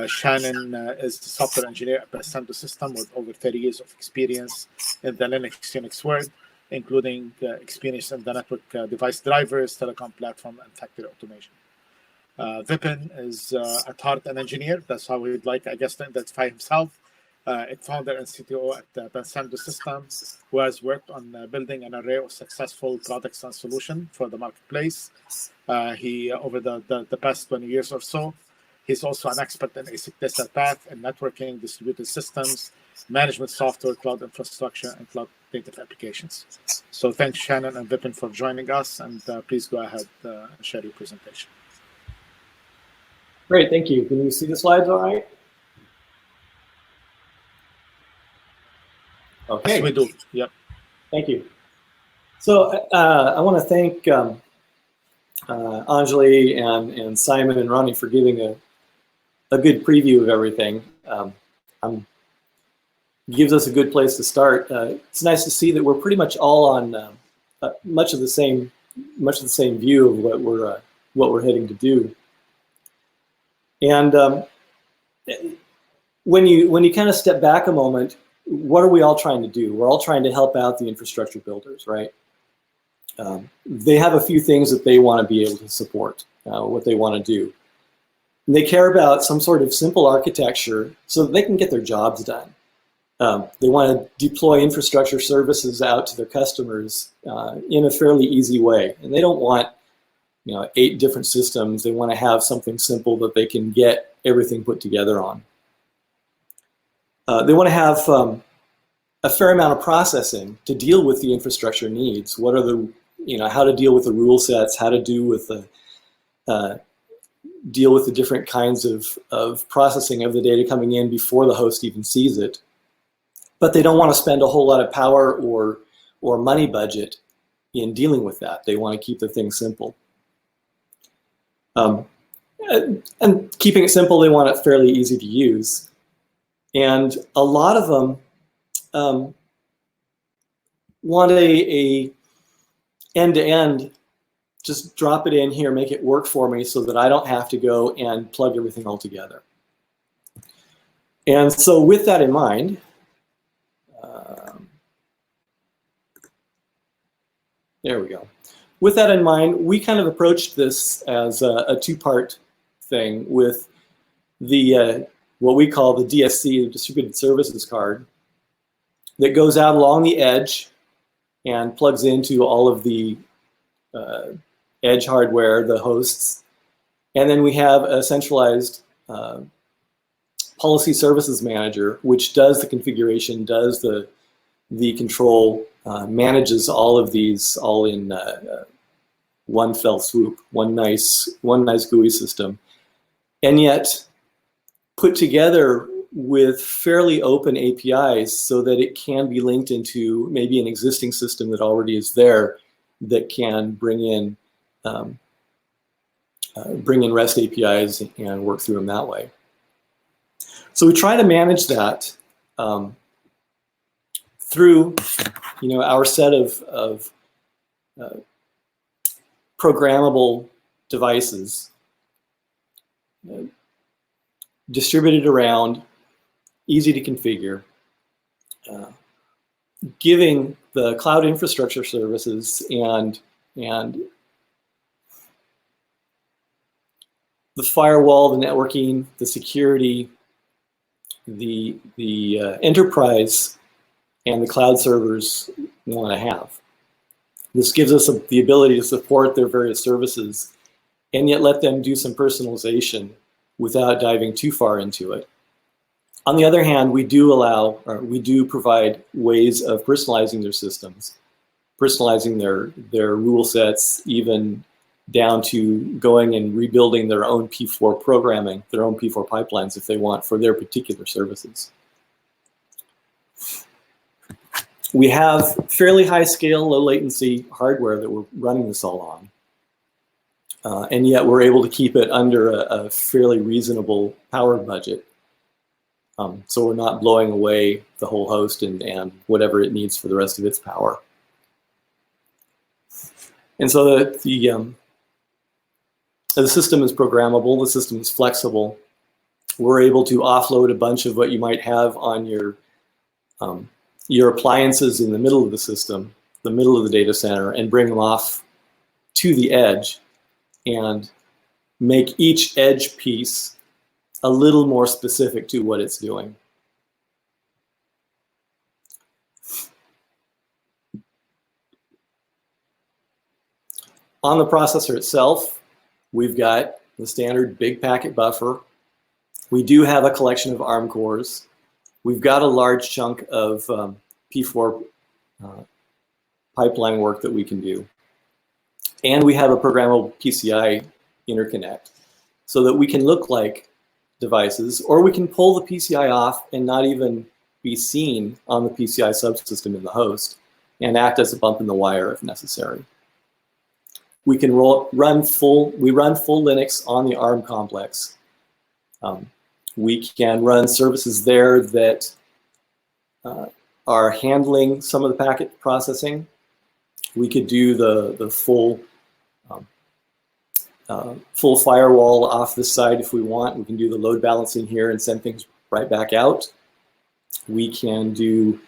Shannon is the software engineer at Pensando System with over 30 years of experience in the Unix world, including experience in the network device drivers, telecom platform, and factory automation. Vipin is at heart an engineer. That's how we'd like, I guess, to identify himself. A founder and CTO at Pensando Systems, who has worked on building an array of successful products and solutions for the marketplace. He, over the past 20 years or so, he's also an expert in ASIC test path and networking, distributed systems, management software, cloud infrastructure, and cloud native applications. So thanks, Shannon and Vipin, for joining us. And please go ahead and share your presentation. Great, thank you. Can you see the slides all right? Okay. Yes, we do. Yep. Thank you. So I want to thank Anjali and Simon and Rony for giving a good preview of everything. Gives us a good place to start. It's nice to see that we're pretty much all on much of the same view of what we're heading to do. And when you kind of step back a moment, what are we all trying to do? We're all trying to help out the infrastructure builders, right? They have a few things that they want to be able to support, what they want to do. And they care about some sort of simple architecture so that they can get their jobs done. They want to deploy infrastructure services out to their customers in a fairly easy way. And they don't want 8 different systems. They want to have something simple that they can get everything put together on. They want to have a fair amount of processing to deal with the infrastructure needs. What are the, how to deal with the rule sets, how to deal with the different kinds of processing of the data coming in before the host even sees it. But they don't want to spend a whole lot of power or money budget in dealing with that. They want to keep the thing simple. And keeping it simple, they want it fairly easy to use. And a lot of them want a end-to-end, just drop it in here, make it work for me so that I don't have to go and plug everything all together. And so with that in mind, there we go. With that in mind, we kind of approached this as a 2-part thing with the what we call the DSC, the Distributed Services Card, that goes out along the edge and plugs into all of the edge hardware, the hosts. And then we have a centralized policy services manager, which does the configuration, does the the control manages all of these all in one fell swoop, one nice GUI system, and yet put together with fairly open APIs so that it can be linked into maybe an existing system that already is there that can bring in REST APIs and work through them that way. So we try to manage that through, our set of programmable devices distributed around, easy to configure, giving the cloud infrastructure services and the firewall, the networking, the security, the enterprise, and the cloud servers want to have. This gives us the ability to support their various services and yet let them do some personalization without diving too far into it. On the other hand, we do provide ways of personalizing their systems, personalizing their rule sets, even down to going and rebuilding their own P4 programming, their own P4 pipelines if they want for their particular services. We have fairly high scale, low latency hardware that we're running this all on. And yet we're able to keep it under a fairly reasonable power budget. So we're not blowing away the whole host and whatever it needs for the rest of its power. And so the system is programmable, the system is flexible. We're able to offload a bunch of what you might have on your appliances in the middle of the system, the middle of the data center, and bring them off to the edge and make each edge piece a little more specific to what it's doing. On the processor itself, we've got the standard big packet buffer. We do have a collection of ARM cores. We've got a large chunk of P4 pipeline work that we can do. And we have a programmable PCI interconnect so that we can look like devices, or we can pull the PCI off and not even be seen on the PCI subsystem in the host and act as a bump in the wire if necessary. We can run full Linux on the ARM complex. We can run services there that are handling some of the packet processing. We could do the full firewall off the side if we want. We can do the load balancing here and send things right back out. We can do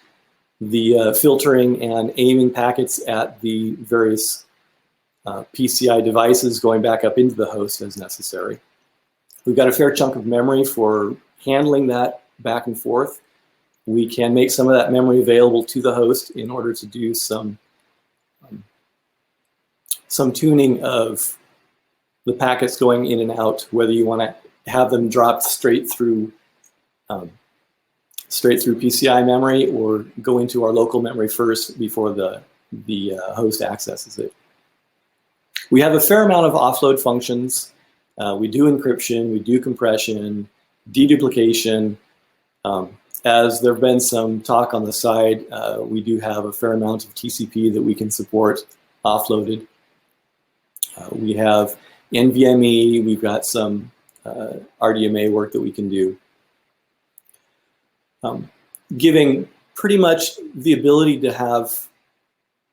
the filtering and aiming packets at the various PCI devices going back up into the host as necessary. We've got a fair chunk of memory for handling that back and forth. We can make some of that memory available to the host in order to do some tuning of the packets going in and out, whether you want to have them dropped straight through PCI memory or go into our local memory first before the host accesses it. We have a fair amount of offload functions. We do encryption, we do compression, deduplication. As there have been some talk on the side, we do have a fair amount of TCP that we can support offloaded. We have NVMe, we've got some RDMA work that we can do. Giving pretty much the ability to have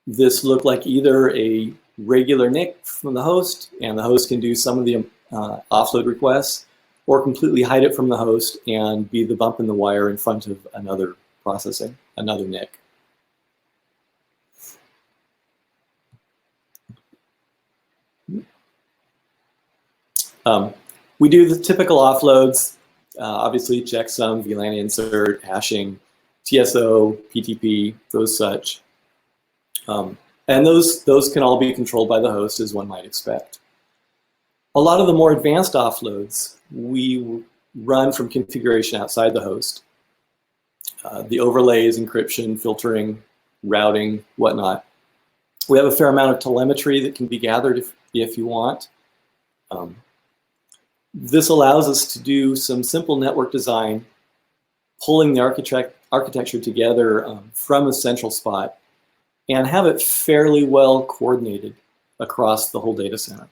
this look like either a regular NIC from the host, and the host can do some of the offload requests, or completely hide it from the host and be the bump in the wire in front of another processing, another NIC. We do the typical offloads, obviously checksum, VLAN insert, hashing, TSO, PTP, those such. And those can all be controlled by the host, as one might expect. A lot of the more advanced offloads we run from configuration outside the host. the overlays, encryption, filtering, routing, whatnot. We have a fair amount of telemetry that can be gathered if you want. This allows us to do some simple network design, pulling the architecture together from a central spot, and have it fairly well coordinated across the whole data center.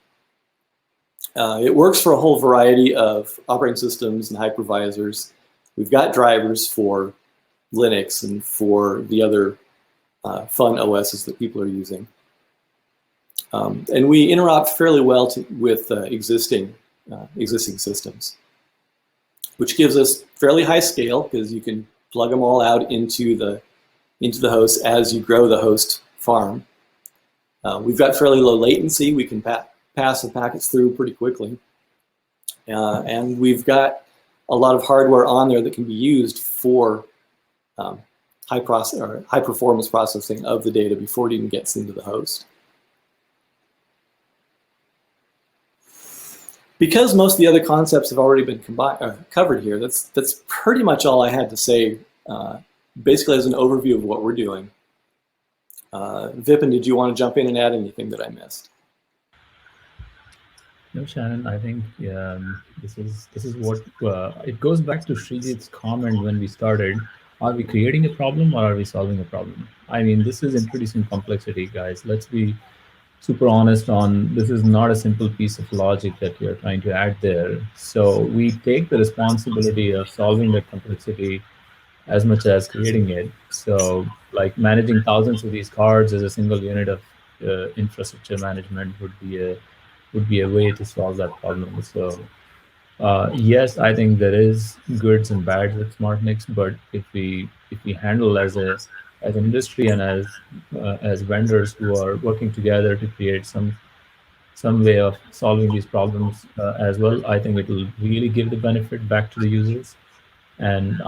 It works for a whole variety of operating systems and hypervisors. We've got drivers for Linux and for the other fun OSs that people are using. And we interop fairly well with existing systems, which gives us fairly high scale because you can plug them all out into the host as you grow the host farm. We've got fairly low latency. We can pass the packets through pretty quickly. And we've got a lot of hardware on there that can be used for high performance processing of the data before it even gets into the host. Because most of the other concepts have already been covered here, that's pretty much all I had to say, basically as an overview of what we're doing. Vipin, did you want to jump in and add anything that I missed? No, Shannon, I think this is what it goes back to Srijit's comment when we started. Are we creating a problem or are we solving a problem? I mean, this is introducing complexity, guys. Let's be super honest on this is not a simple piece of logic that you're trying to add there. So we take the responsibility of solving that complexity as much as creating it. So like managing thousands of these cards as a single unit of infrastructure management would be a way to solve that problem. So yes, I think there is goods and bads with SmartNICs, but if we handle as an industry and as vendors who are working together to create some way of solving these problems as well, I think it will really give the benefit back to the users. And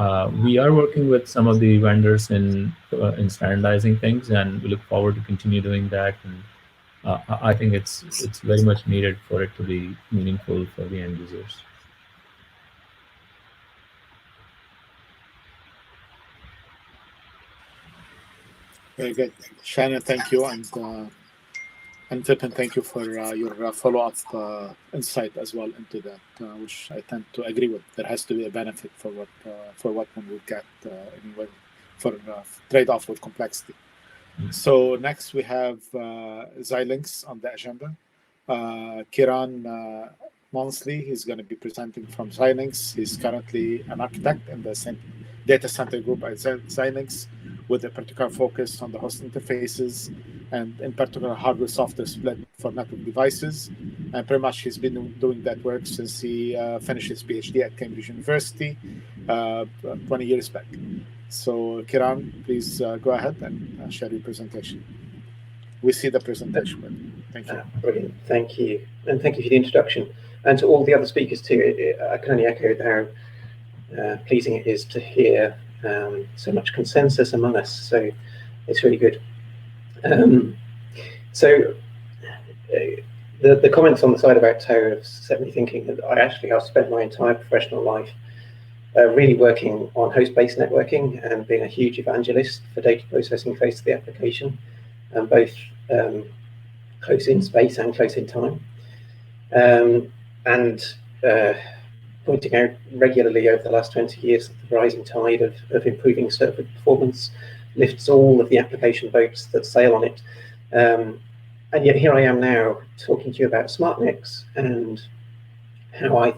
we are working with some of the vendors in standardizing things, and we look forward to continue doing that. And I think it's very much needed for it to be meaningful for the end users. Very good. Shannon, thank you. And Vipin, thank you for your follow-up insight as well into that, which I tend to agree with. There has to be a benefit for what one would get anyway, for trade-off with complexity. So next we have Xilinx on the agenda. Kieran Mansley, he's going to be presenting from Xilinx. He's currently an architect in the data center group at Xilinx, with a particular focus on the host interfaces and in particular hardware-software split for network devices. And pretty much he's been doing that work since he finished his PhD at Cambridge University 20 years back. So Kieran, please go ahead and share your presentation. We see the presentation. Thank you. Brilliant. Thank you. And thank you for the introduction. And to all the other speakers too, I can only echo how pleasing it is to hear so much consensus among us. So it's really good. So the comments on the side about Tower have set me thinking that I've spent my entire professional life really working on host-based networking and being a huge evangelist for data processing face to the application, both close in space and close in time. And pointing out regularly over the last 20 years that the rising tide of improving server performance lifts all of the application boats that sail on it. And yet here I am now talking to you about SmartNICs and how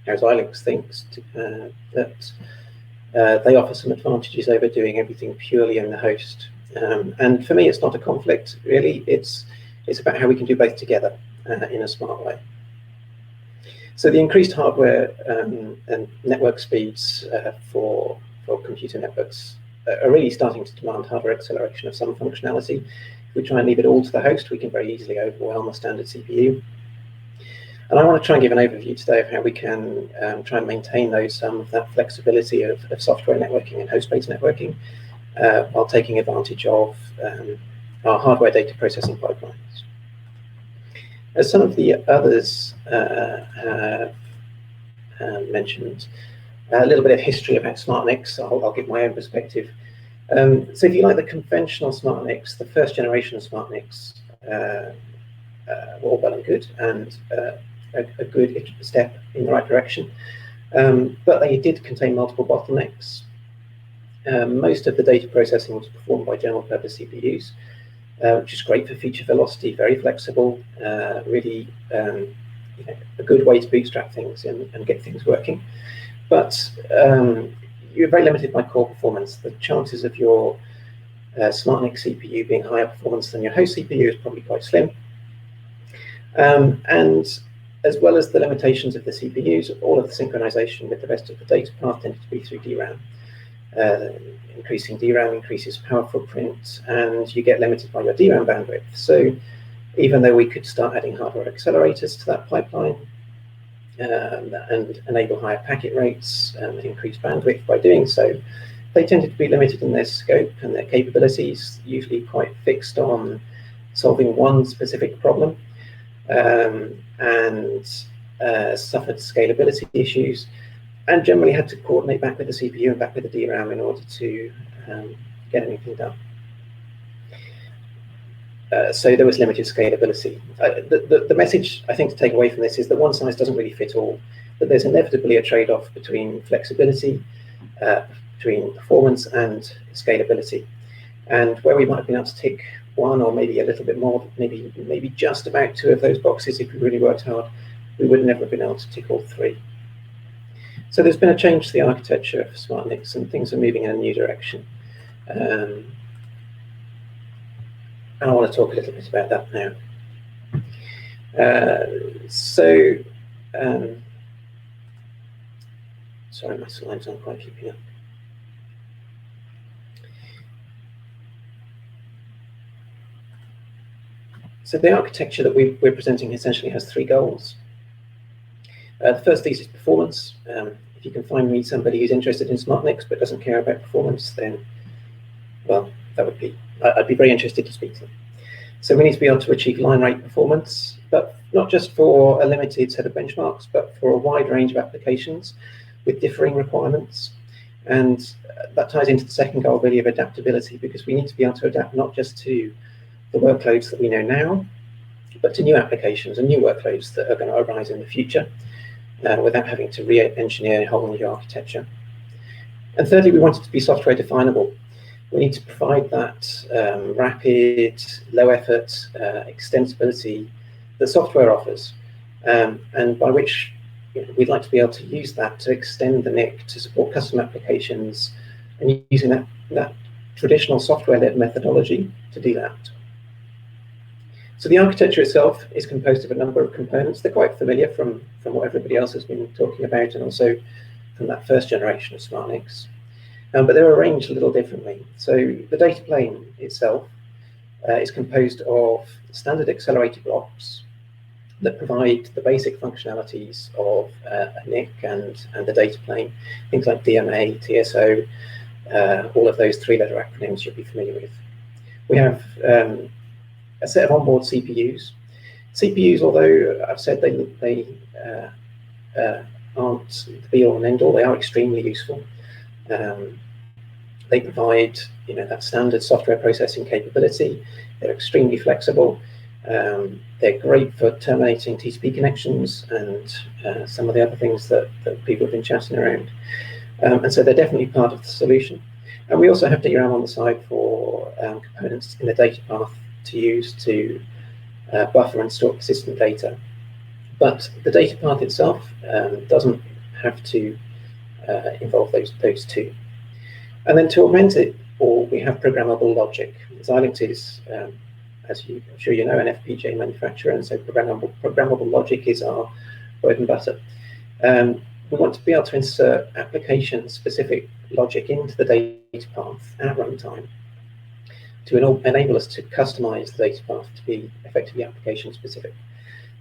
Xilinx thinks that they offer some advantages over doing everything purely in the host. And for me, it's not a conflict, really. It's about how we can do both together in a smart way. So the increased hardware and network speeds for computer networks are really starting to demand hardware acceleration of some functionality. If we try and leave it all to the host, we can very easily overwhelm a standard CPU. And I want to try and give an overview today of how we can try and maintain some of that flexibility of software networking and host-based networking while taking advantage of our hardware data processing pipelines. As some of the others have mentioned, A little bit of history about SmartNICs. I'll give my own perspective. So if you like the conventional SmartNICs, the first generation of SmartNICs were all well and good, and a good step in the right direction. But they did contain multiple bottlenecks. Most of the data processing was performed by general purpose CPUs, which is great for feature velocity, very flexible, really a good way to bootstrap things and get things working. But you're very limited by core performance. The chances of your SmartNIC CPU being higher performance than your host CPU is probably quite slim. And as well as the limitations of the CPUs, all of the synchronization with the rest of the data path tended to be through DRAM. Increasing DRAM increases power footprint, and you get limited by your DRAM bandwidth. So even though we could start adding hardware accelerators to that pipeline and enable higher packet rates and increase bandwidth by doing so, they tended to be limited in their scope and their capabilities, usually quite fixed on solving one specific problem, and suffered scalability issues, and generally had to coordinate back with the CPU and back with the DRAM in order to get anything done. So there was limited scalability. The message I think to take away from this is that one size doesn't really fit all, that there's inevitably a trade-off between flexibility, between performance and scalability. And where we might have been able to tick one or maybe a little bit more, maybe just about two of those boxes if we really worked hard, we would never have been able to tick all three. So there's been a change to the architecture for SmartNICs, and things are moving in a new direction. And I want to talk a little bit about that now. Sorry, my slides aren't quite keeping up. So the architecture that we're presenting essentially has three goals. The first of these is performance. If you can find me somebody who's interested in SmartNICs but doesn't care about performance, then, well, that would be, I'd be very interested to speak to them. So we need to be able to achieve line rate performance, but not just for a limited set of benchmarks, but for a wide range of applications with differing requirements. And that ties into the second goal, really, of adaptability, because we need to be able to adapt not just to the workloads that we know now, but to new applications and new workloads that are going to arise in the future without having to re-engineer a whole new architecture. And thirdly, we want it to be software definable. We need to provide that rapid, low effort extensibility that software offers, and by which we'd like to be able to use that to extend the NIC to support custom applications, and using that traditional software-led methodology to do that. So the architecture itself is composed of a number of components. They're quite familiar from what everybody else has been talking about, and also from that first generation of SmartNICs. But they're arranged a little differently. So the data plane itself is composed of standard accelerator blocks that provide the basic functionalities of a NIC and the data plane, things like DMA, TSO, all of those three-letter acronyms you'll be familiar with. We have a set of onboard CPUs. CPUs, although I've said they aren't the be-all and end-all, they are extremely useful. They provide, that standard software processing capability. They're extremely flexible. They're great for terminating TCP connections and some of the other things that people have been chatting around. And so they're definitely part of the solution. And we also have DRAM on the side for components in the data path to use to buffer and store persistent data. But the data path itself doesn't have to involve those two. And then to augment it all, we have programmable logic. Xilinx is, as I'm sure you know, an FPGA manufacturer, and so programmable logic is our bread and butter. We want to be able to insert application-specific logic into the data path at runtime to enable us to customize the data path to be effectively application-specific.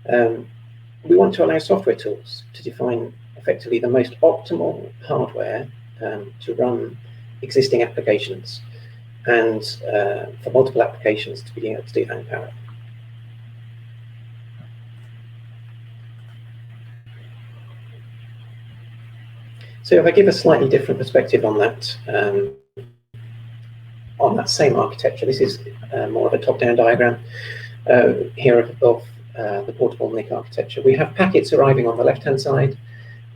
We want to allow software tools to define effectively the most optimal hardware to run existing applications, and for multiple applications to be able to do that in parallel. So if I give a slightly different perspective on that same architecture, this is more of a top-down diagram here of the portable NIC architecture. We have packets arriving on the left-hand side,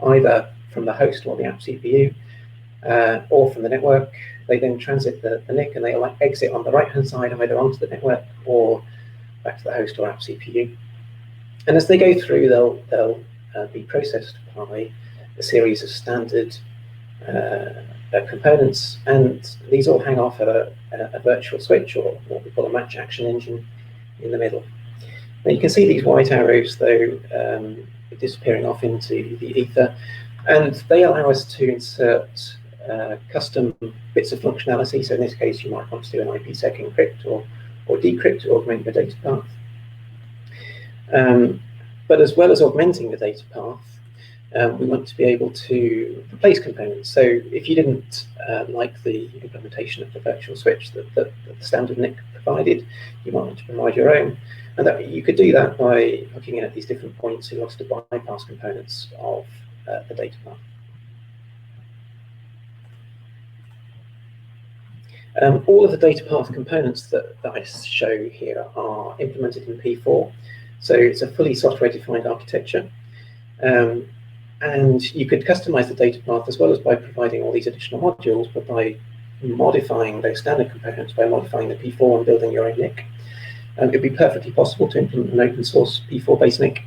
either from the host or the app CPU, or from the network. They then transit the NIC and they exit on the right-hand side, either onto the network or back to the host or app CPU. And as they go through, they'll be processed by a series of standard components, and these all hang off at a virtual switch, or what we call a match action engine, in the middle. Now you can see these white arrows, though, disappearing off into the ether, and they allow us to insert custom bits of functionality. So in this case, you might want to do an IPsec encrypt or decrypt to augment your data path. But as well as augmenting the data path, we want to be able to replace components. So if you didn't like the implementation of the virtual switch that the standard NIC provided, you might want to provide your own. And that you could do that by looking at these different points in order to bypass components of the data path. All of the data path components that I show here are implemented in P4. So it's a fully software-defined architecture. And you could customize the data path as well as by providing all these additional modules, but by modifying those standard components, by modifying the P4 and building your own NIC. It'd be perfectly possible to implement an open source P4-based NIC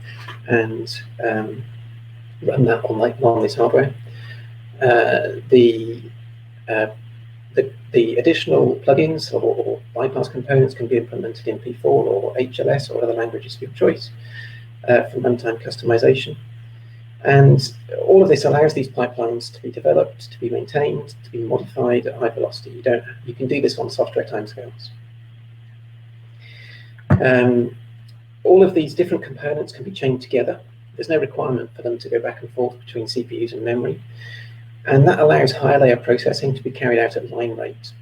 and run that on this hardware. The additional plugins or bypass components can be implemented in P4 or HLS or other languages of your choice for runtime customization. And all of this allows these pipelines to be developed, to be maintained, to be modified at high velocity. You can do this on software timescales. All of these different components can be chained together. There's no requirement for them to go back and forth between CPUs and memory. And that allows higher layer processing to be carried out at line rate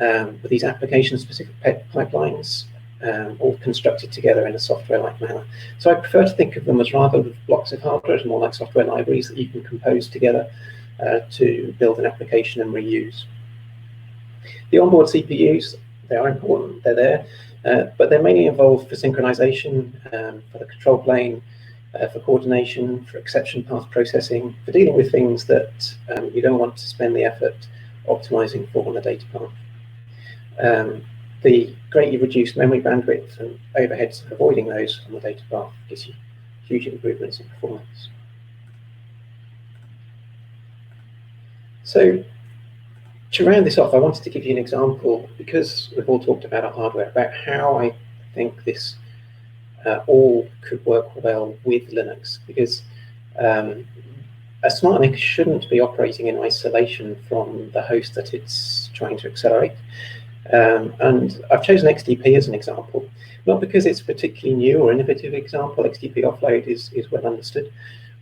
with these application-specific pipelines all constructed together in a software-like manner. So I prefer to think of them as, rather than blocks of hardware, as more like software libraries that you can compose together to build an application and reuse. The onboard CPUs, they are important, they're there, but they're mainly involved for synchronization, for the control plane, for coordination, for exception path processing, for dealing with things that you don't want to spend the effort optimizing for on the data path. The greatly reduced memory bandwidth and overheads of avoiding those on the data path gives you huge improvements in performance. So to round this off, I wanted to give you an example, because we've all talked about our hardware, about how I think this all could work well with Linux, because a SmartNIC shouldn't be operating in isolation from the host that it's trying to accelerate. And I've chosen XDP as an example, not because it's a particularly new or innovative example. XDP offload is well understood,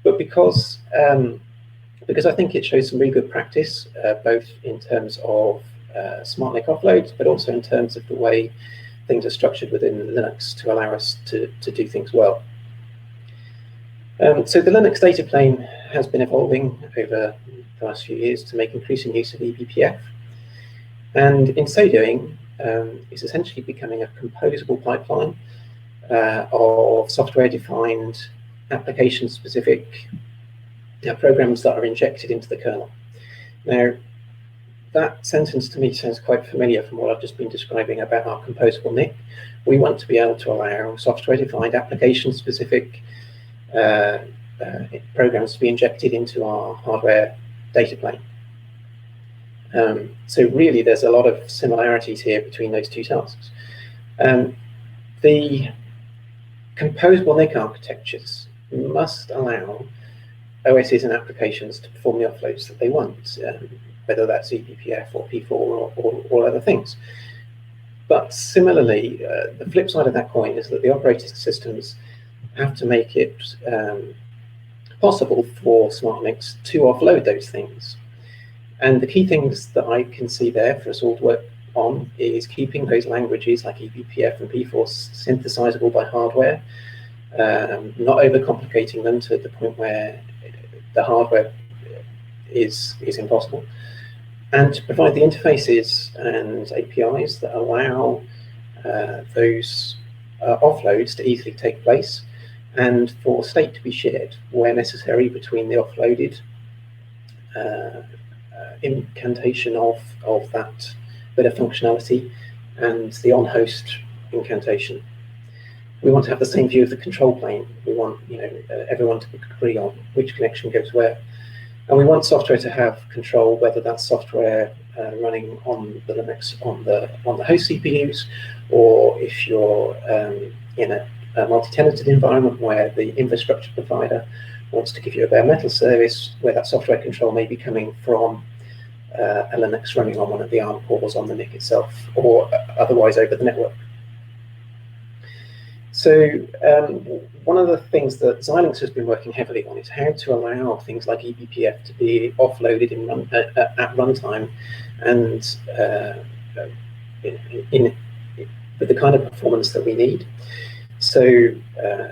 but because I think it shows some really good practice, both in terms of SmartNIC offloads, but also in terms of the way things are structured within Linux to allow us to do things well. So the Linux data plane has been evolving over the last few years to make increasing use of eBPF. And in so doing, it's essentially becoming a composable pipeline of software-defined, application-specific programs that are injected into the kernel. Now, that sentence to me sounds quite familiar from what I've just been describing about our composable NIC. We want to be able to allow software-defined, application-specific programs to be injected into our hardware data plane. So really, there's a lot of similarities here between those two tasks. The composable NIC architectures must allow OSs and applications to perform the offloads that they want, whether that's eBPF or P4 or other things. But similarly, the flip side of that coin is that the operating systems have to make it possible for SmartNICs to offload those things. And the key things that I can see there for us all to work on is keeping those languages like eBPF and P4 synthesizable by hardware, not overcomplicating them to the point where the hardware is impossible. And to provide the interfaces and APIs that allow those offloads to easily take place, and for state to be shared where necessary between the offloaded incantation of that bit of functionality and the on-host incantation. We want to have the same view of the control plane. We want everyone to agree on which connection goes where, and we want software to have control, whether that's software running on the Linux on the host CPUs, or if you're in a multi-tenanted environment where the infrastructure provider wants to give you a bare metal service, where that software control may be coming from a Linux running on one of the ARM cores on the NIC itself, or otherwise over the network. So one of the things that Xilinx has been working heavily on is how to allow things like eBPF to be offloaded at runtime, and with the kind of performance that we need. So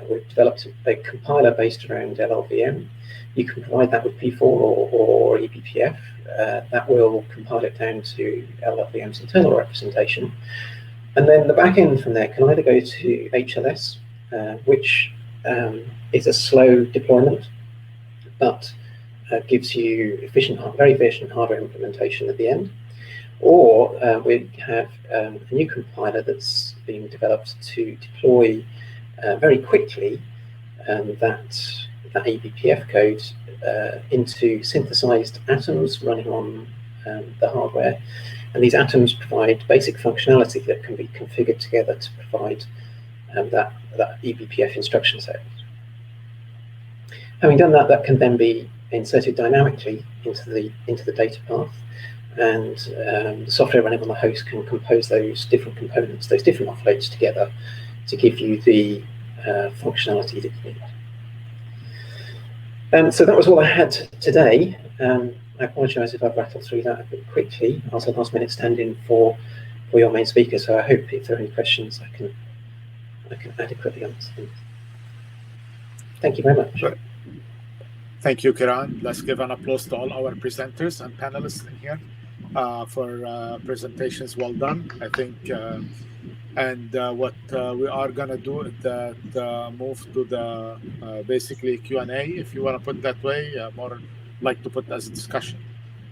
we've developed a compiler based around LLVM. You can provide that with P4 or eBPF. That will compile it down to LLVM's internal representation. And then the back end from there can either go to HLS, which is a slow deployment, but gives you very efficient hardware implementation at the end. Or we have a new compiler that's being developed to deploy very quickly that eBPF code into synthesized atoms running on the hardware. And these atoms provide basic functionality that can be configured together to provide that eBPF instruction set. Having done that, that can then be inserted dynamically into the data path, and the software running on the host can compose those different components, those different offloads together to give you the functionality that you need. So that was all I had today. I apologise if I've rattled through that a bit quickly. I was a last-minute stand-in for your main speaker, so I hope if there are any questions, I can adequately answer them. Thank you very much. Sure. Thank you, Kieran. Let's give an applause to all our presenters and panelists in here for presentations well done. I think, and what we are going to do is that move to the basically Q&A, if you want to put it that way, more like to put as a discussion.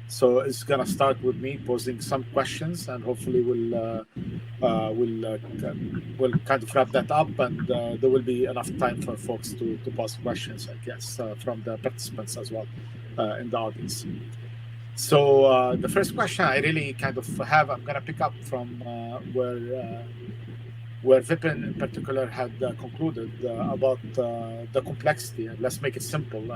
So it's going to start with me posing some questions, and hopefully we'll kind of wrap that up, and there will be enough time for folks to pose questions, I guess, from the participants as well in the audience. So the first question I really kind of have, I'm going to pick up from where Vipin in particular had concluded about the complexity, and let's make it simple.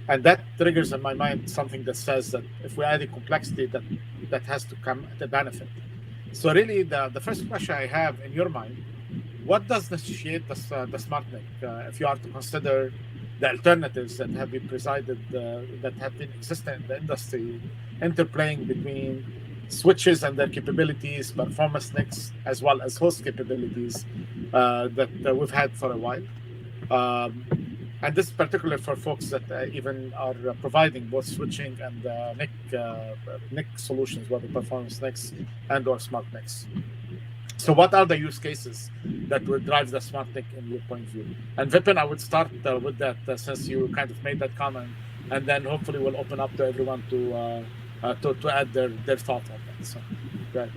And that triggers in my mind something that says that if we add a complexity, that has to come at a benefit. So really, the first question I have in your mind, what does initiate the SmartNIC? If you are to consider the alternatives that have been that have been existing in the industry, interplaying between switches and their capabilities, performance NICs, as well as host capabilities that we've had for a while. And this is particular for folks that even are providing both switching and NIC solutions, whether performance NICs and or smart NICs. So what are the use cases that would drive the SmartNIC in your point of view? And Vipin, I would start with that since you kind of made that comment, and then hopefully we'll open up to everyone to add their thought on that. So, right.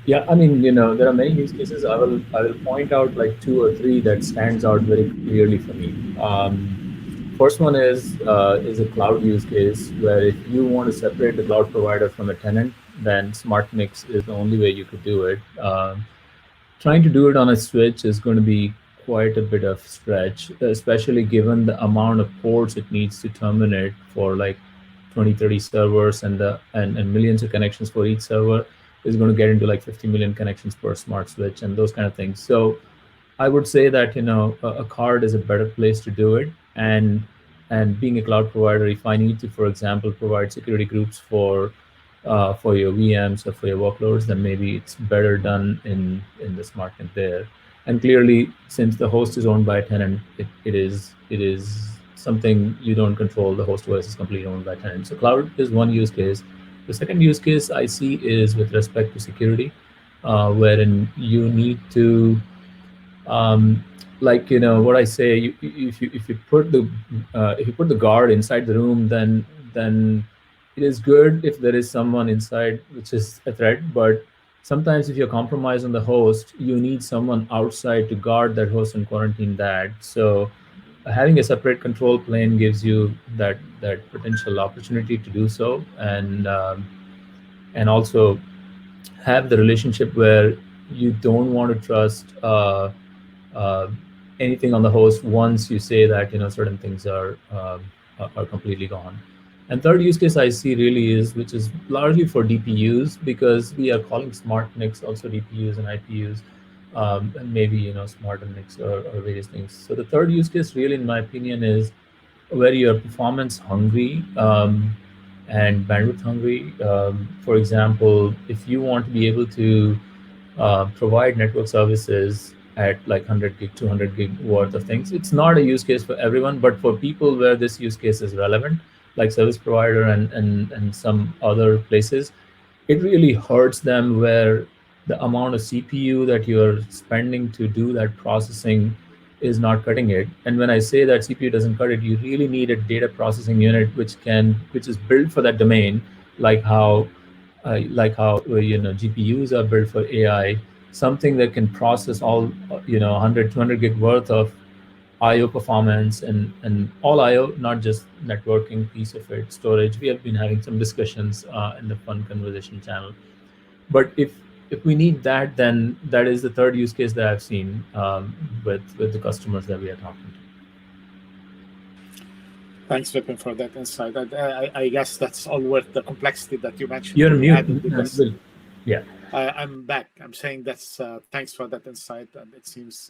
Yeah, I mean, there are many use cases. I will point out like 2 or 3 that stands out very clearly for me. First one is a cloud use case where if you want to separate the cloud provider from a tenant, then SmartNICs is the only way you could do it. Trying to do it on a switch is going to be quite a bit of stretch, especially given the amount of ports it needs to terminate for like 20, 30 servers and millions of connections for each server. Is going to get into like 50 million connections per smart switch and those kind of things. So I would say that a card is a better place to do it. And being a cloud provider, if I need to, for example, provide security groups for your VMs or for your workloads, then maybe it's better done in the SmartNIC there. And clearly, since the host is owned by a tenant, it is something you don't control. The host OS is completely owned by tenant. So cloud is one use case. The second use case I see is with respect to security, wherein you need to, like what I say, if you put the guard inside the room, then it is good if there is someone inside which is a threat. But sometimes if you're compromised on the host, you need someone outside to guard that host and quarantine that. So having a separate control plane gives you that potential opportunity to do so, and also have the relationship where you don't want to trust anything on the host once you say that certain things are completely gone. And third use case I see really is, which is largely for DPUs, because we are calling SmartNICs also DPUs and IPUs, and maybe SmartNICs or various things. So the third use case really, in my opinion, is where you're performance hungry and bandwidth hungry. For example, if you want to be able to provide network services at like 100 gig, 200 gig worth of things, it's not a use case for everyone, but for people where this use case is relevant, like service provider and some other places, it really hurts them where the amount of CPU that you're spending to do that processing is not cutting it. And when I say that CPU doesn't cut it, you really need a data processing unit which is built for that domain, like how GPUs are built for AI, something that can process all 100, 200 gig worth of IO performance and all IO, not just networking piece of it, storage. We have been having some discussions in the Fun Conversation channel. But if we need that, then that is the third use case that I've seen with the customers that we are talking to. Thanks, Vipin, for that insight. I guess that's all worth the complexity that you mentioned. You're mute. Yeah. I'm back. I'm saying that's thanks for that insight, and it seems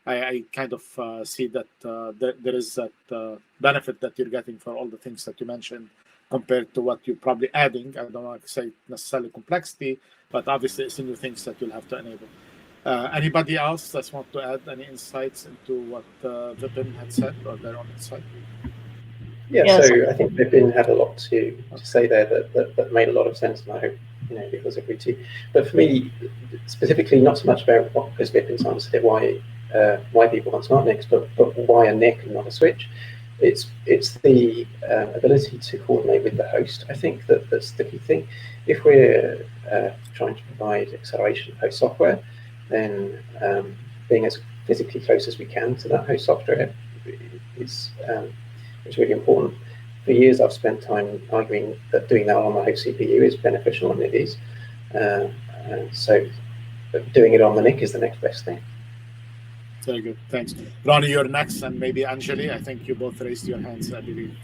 I kind of see that there is that benefit that you're getting for all the things that you mentioned compared to what you're probably adding. I don't want to say necessarily complexity, but obviously it's new things that you'll have to enable. Anybody else that want to add any insights into what Vipin had said or their own insight? Yeah, so I think Vipin had a lot to say there that made a lot of sense, and I hope because agreed to. But for me, specifically, not so much about what, because Vipin's answered it, why people want SmartNICs, but why a NIC and not a switch. It's the ability to coordinate with the host. I think that's the key thing. If we're trying to provide acceleration of host software, then being as physically close as we can to that host software is really important. For years, I've spent time arguing that doing that on the host CPU is beneficial, and it is. So doing it on the NIC is the next best thing. Very good, thanks. Rony, you're next, and maybe Anjali. I think you both raised your hands, I believe.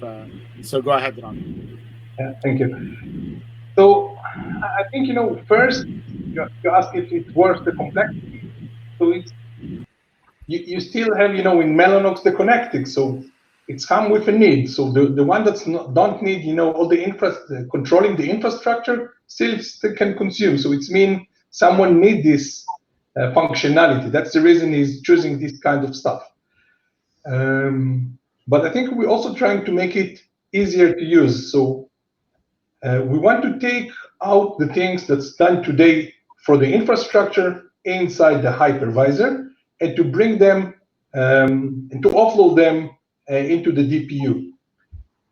So go ahead, Rony. Yeah, thank you. So I think, first you ask if it's worth the complexity. So it's you still have, in Mellanox the connecting. So it's come with a need. So the one that's don't need, all the controlling the infrastructure still can consume. So it's mean someone need this functionality. That's the reason he's choosing this kind of stuff. But I think we're also trying to make it easier to use. So we want to take out the things that's done today for the infrastructure inside the hypervisor, and to bring them and to offload them into the DPU.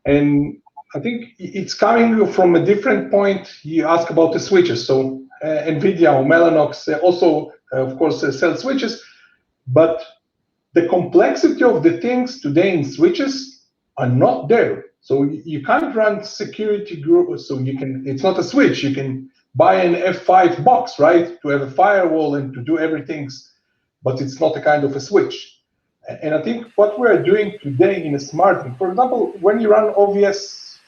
And I think it's coming from a different point. You ask about the switches. So NVIDIA or Mellanox also, of course, sell switches, but the complexity of the things today in switches are not there. So you can't run security group. So it's not a switch. You can buy an F5 box, right, to have a firewall and to do everything, but it's not a kind of a switch. And I think what we're doing today in a SmartNIC, for example, when you run OVS,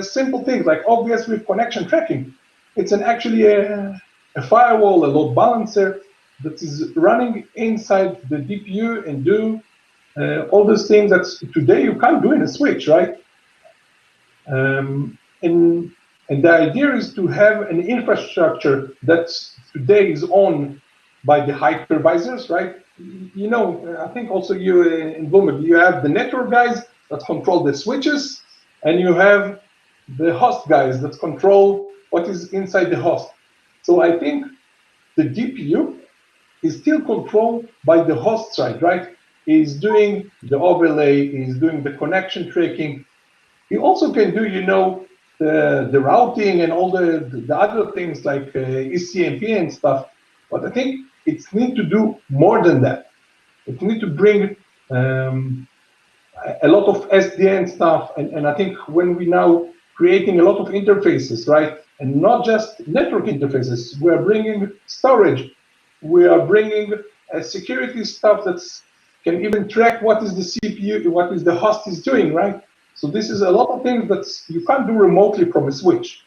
simple things like OVS with connection tracking, it's actually a firewall, a load balancer that is running inside the DPU and do all those things that today you can't do in a switch, right? And the idea is to have an infrastructure that today is owned by the hypervisors, right? I think also you in Bloomberg, you have the network guys, that control the switches, and you have the host guys that control what is inside the host. So I think the DPU is still controlled by the host side, right? He's doing the overlay, he's doing the connection tracking. He also can do, the routing and all the other things like ECMP and stuff. But I think it needs to do more than that. It needs to bring a lot of SDN stuff. And I think when we now creating a lot of interfaces, right? And not just network interfaces, we are bringing storage. We are bringing security stuff that can even track what is the CPU, what is the host is doing, right? So this is a lot of things that you can't do remotely from a switch.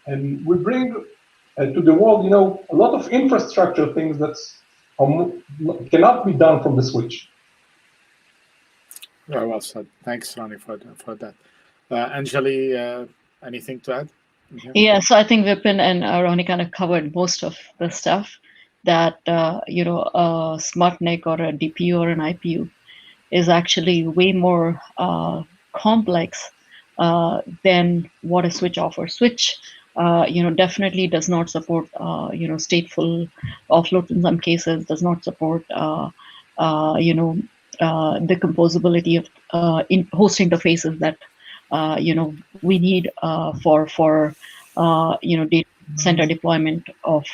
And we bring to the world, a lot of infrastructure things that cannot be done from the switch. Very well said. Thanks, Rony, for that. Anjali, anything to add? Yeah, so I think Vipin and Rony kind of covered most of the stuff that, a SmartNIC or a DPU or an IPU is actually way more complex than what a switch offers. Switch, definitely does not support, stateful offload in some cases, does not support, the composability of in host interfaces that, we need for data center deployment of,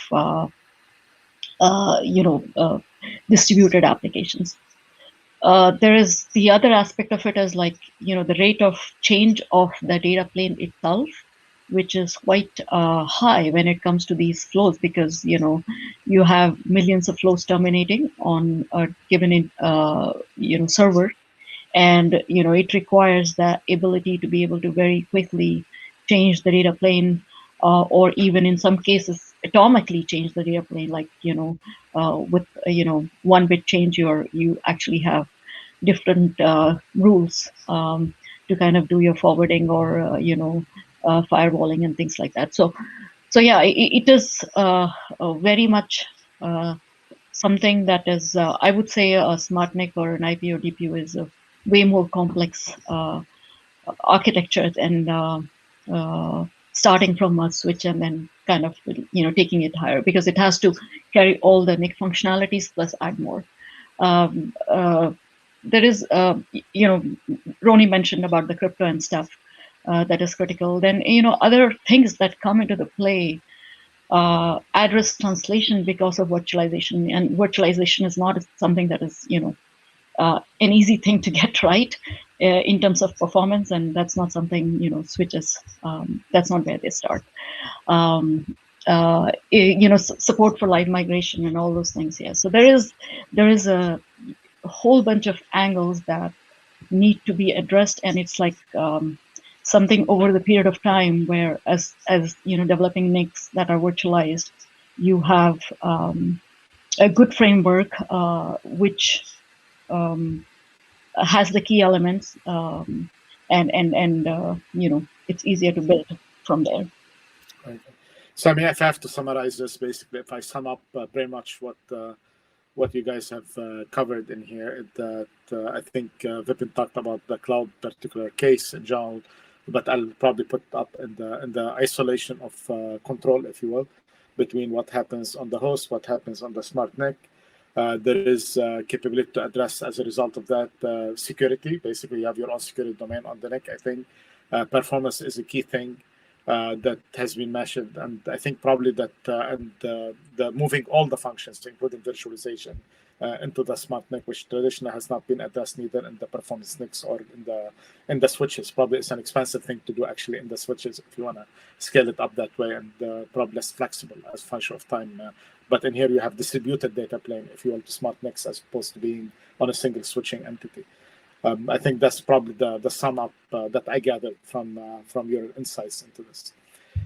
distributed applications. There is the other aspect of it is like, the rate of change of the data plane itself, which is quite high when it comes to these flows, because, you have millions of flows terminating on a given, server. And, it requires that ability to be able to very quickly change the data plane, or even in some cases, atomically change the data plane, like, with, 1 bit change, you actually have different rules to kind of do your forwarding or, firewalling and things like that. So yeah, it is very much something that is, I would say a SmartNIC or an IP or DPU is a way more complex architecture and starting from a switch and then kind of, taking it higher, because it has to carry all the NIC functionalities plus add more. There is, Rony mentioned about the crypto and stuff that is critical. Then, other things that come into the play, address translation because of virtualization, and virtualization is not something that is, an easy thing to get right in terms of performance, and that's not something, switches, that's not where they start. Support for live migration and all those things. Yeah, so there is a whole bunch of angles that need to be addressed, and it's like something over the period of time where as developing NICs that are virtualized, you have a good framework which has the key elements, and it's easier to build from there. Right. So I mean, if I have to summarize this, basically, if I sum up pretty much what you guys have covered in here, that I think Vipin talked about the cloud particular case in general, but I'll probably put up in the isolation of control, if you will, between what happens on the host, what happens on the SmartNIC. There is capability to address as a result of that security. Basically, you have your own security domain on the NIC. I think performance is a key thing that has been measured, and I think probably that the moving all the functions, including virtualization, into the SmartNIC, which traditionally has not been addressed neither in the performance NICs or in the switches. Probably it's an expensive thing to do actually in the switches if you want to scale it up that way, and probably less flexible as a function of time. But in here you have distributed data plane, if you will, to SmartNICs as opposed to being on a single switching entity. I think that's probably the sum up that I gathered from your insights into this.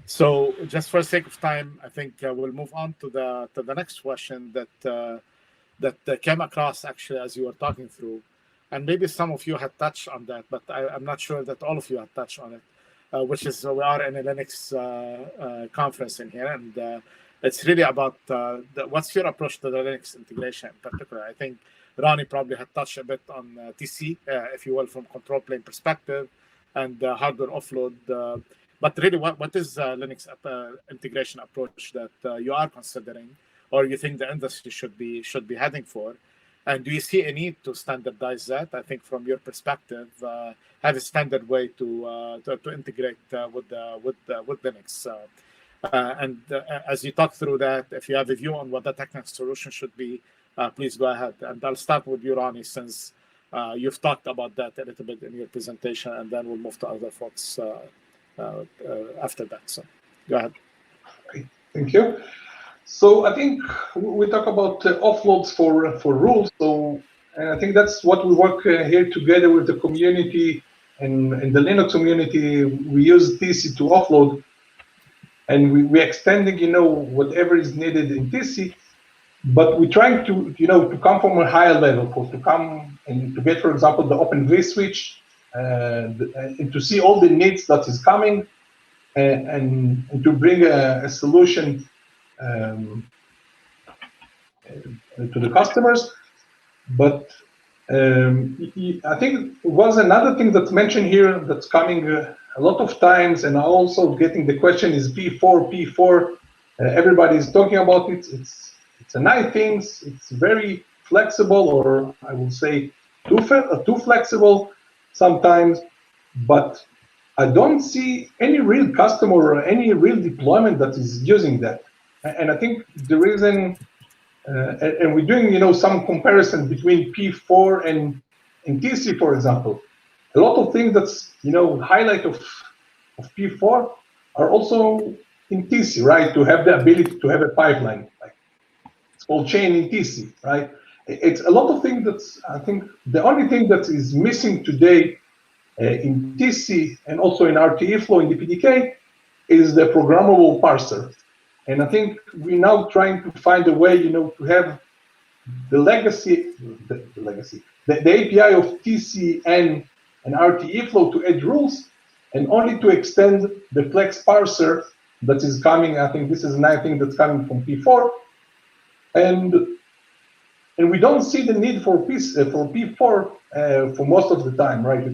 So just for the sake of time, I think we'll move on to the next question that came across actually as you were talking through, and maybe some of you had touched on that, but I'm not sure that all of you had touched on it, which is we are in a Linux conference in here, and it's really about what's your approach to the Linux integration in particular. I think Rony probably had touched a bit on TC, if you will, from control plane perspective and hardware offload. But really, what is Linux integration approach that you are considering, or you think the industry should be heading for? And do you see a need to standardize that? I think from your perspective, have a standard way to integrate with Linux. And as you talk through that, if you have a view on what the technical solution should be, please go ahead. And I'll start with you, Rony, since you've talked about that a little bit in your presentation, and then we'll move to other folks after that. So go ahead. Okay, thank you. So I think we talk about offloads for rules. So I think that's what we work here together with the community and the Linux community. We use TC to offload, and we're extending, whatever is needed in TC. But we're trying to, to come from a higher level, to come and to get, for example, the Open vSwitch, and to see all the needs that is coming, and to bring a solution to the customers. But I think was another thing that's mentioned here that's coming a lot of times, and also getting the question is P4. Everybody is talking about it. It's a nice thing. It's very flexible, or I would say too flexible sometimes. But I don't see any real customer or any real deployment that is using that. And I think the reason, and we're doing, some comparison between P4 and TC, for example. A lot of things that's, highlight of P4 are also in TC, right? To have the ability to have a pipeline, like it's called chain in TC, right? It's a lot of things that's, I think, the only thing that is missing today in TC and also in RTE flow in the PDK is the programmable parser. And I think we're now trying to find a way, to have the legacy, the API of TC and RTE flow to add rules, and only to extend the flex parser that is coming. I think this is another thing that's coming from P4, and we don't see the need for P4 for most of the time, right?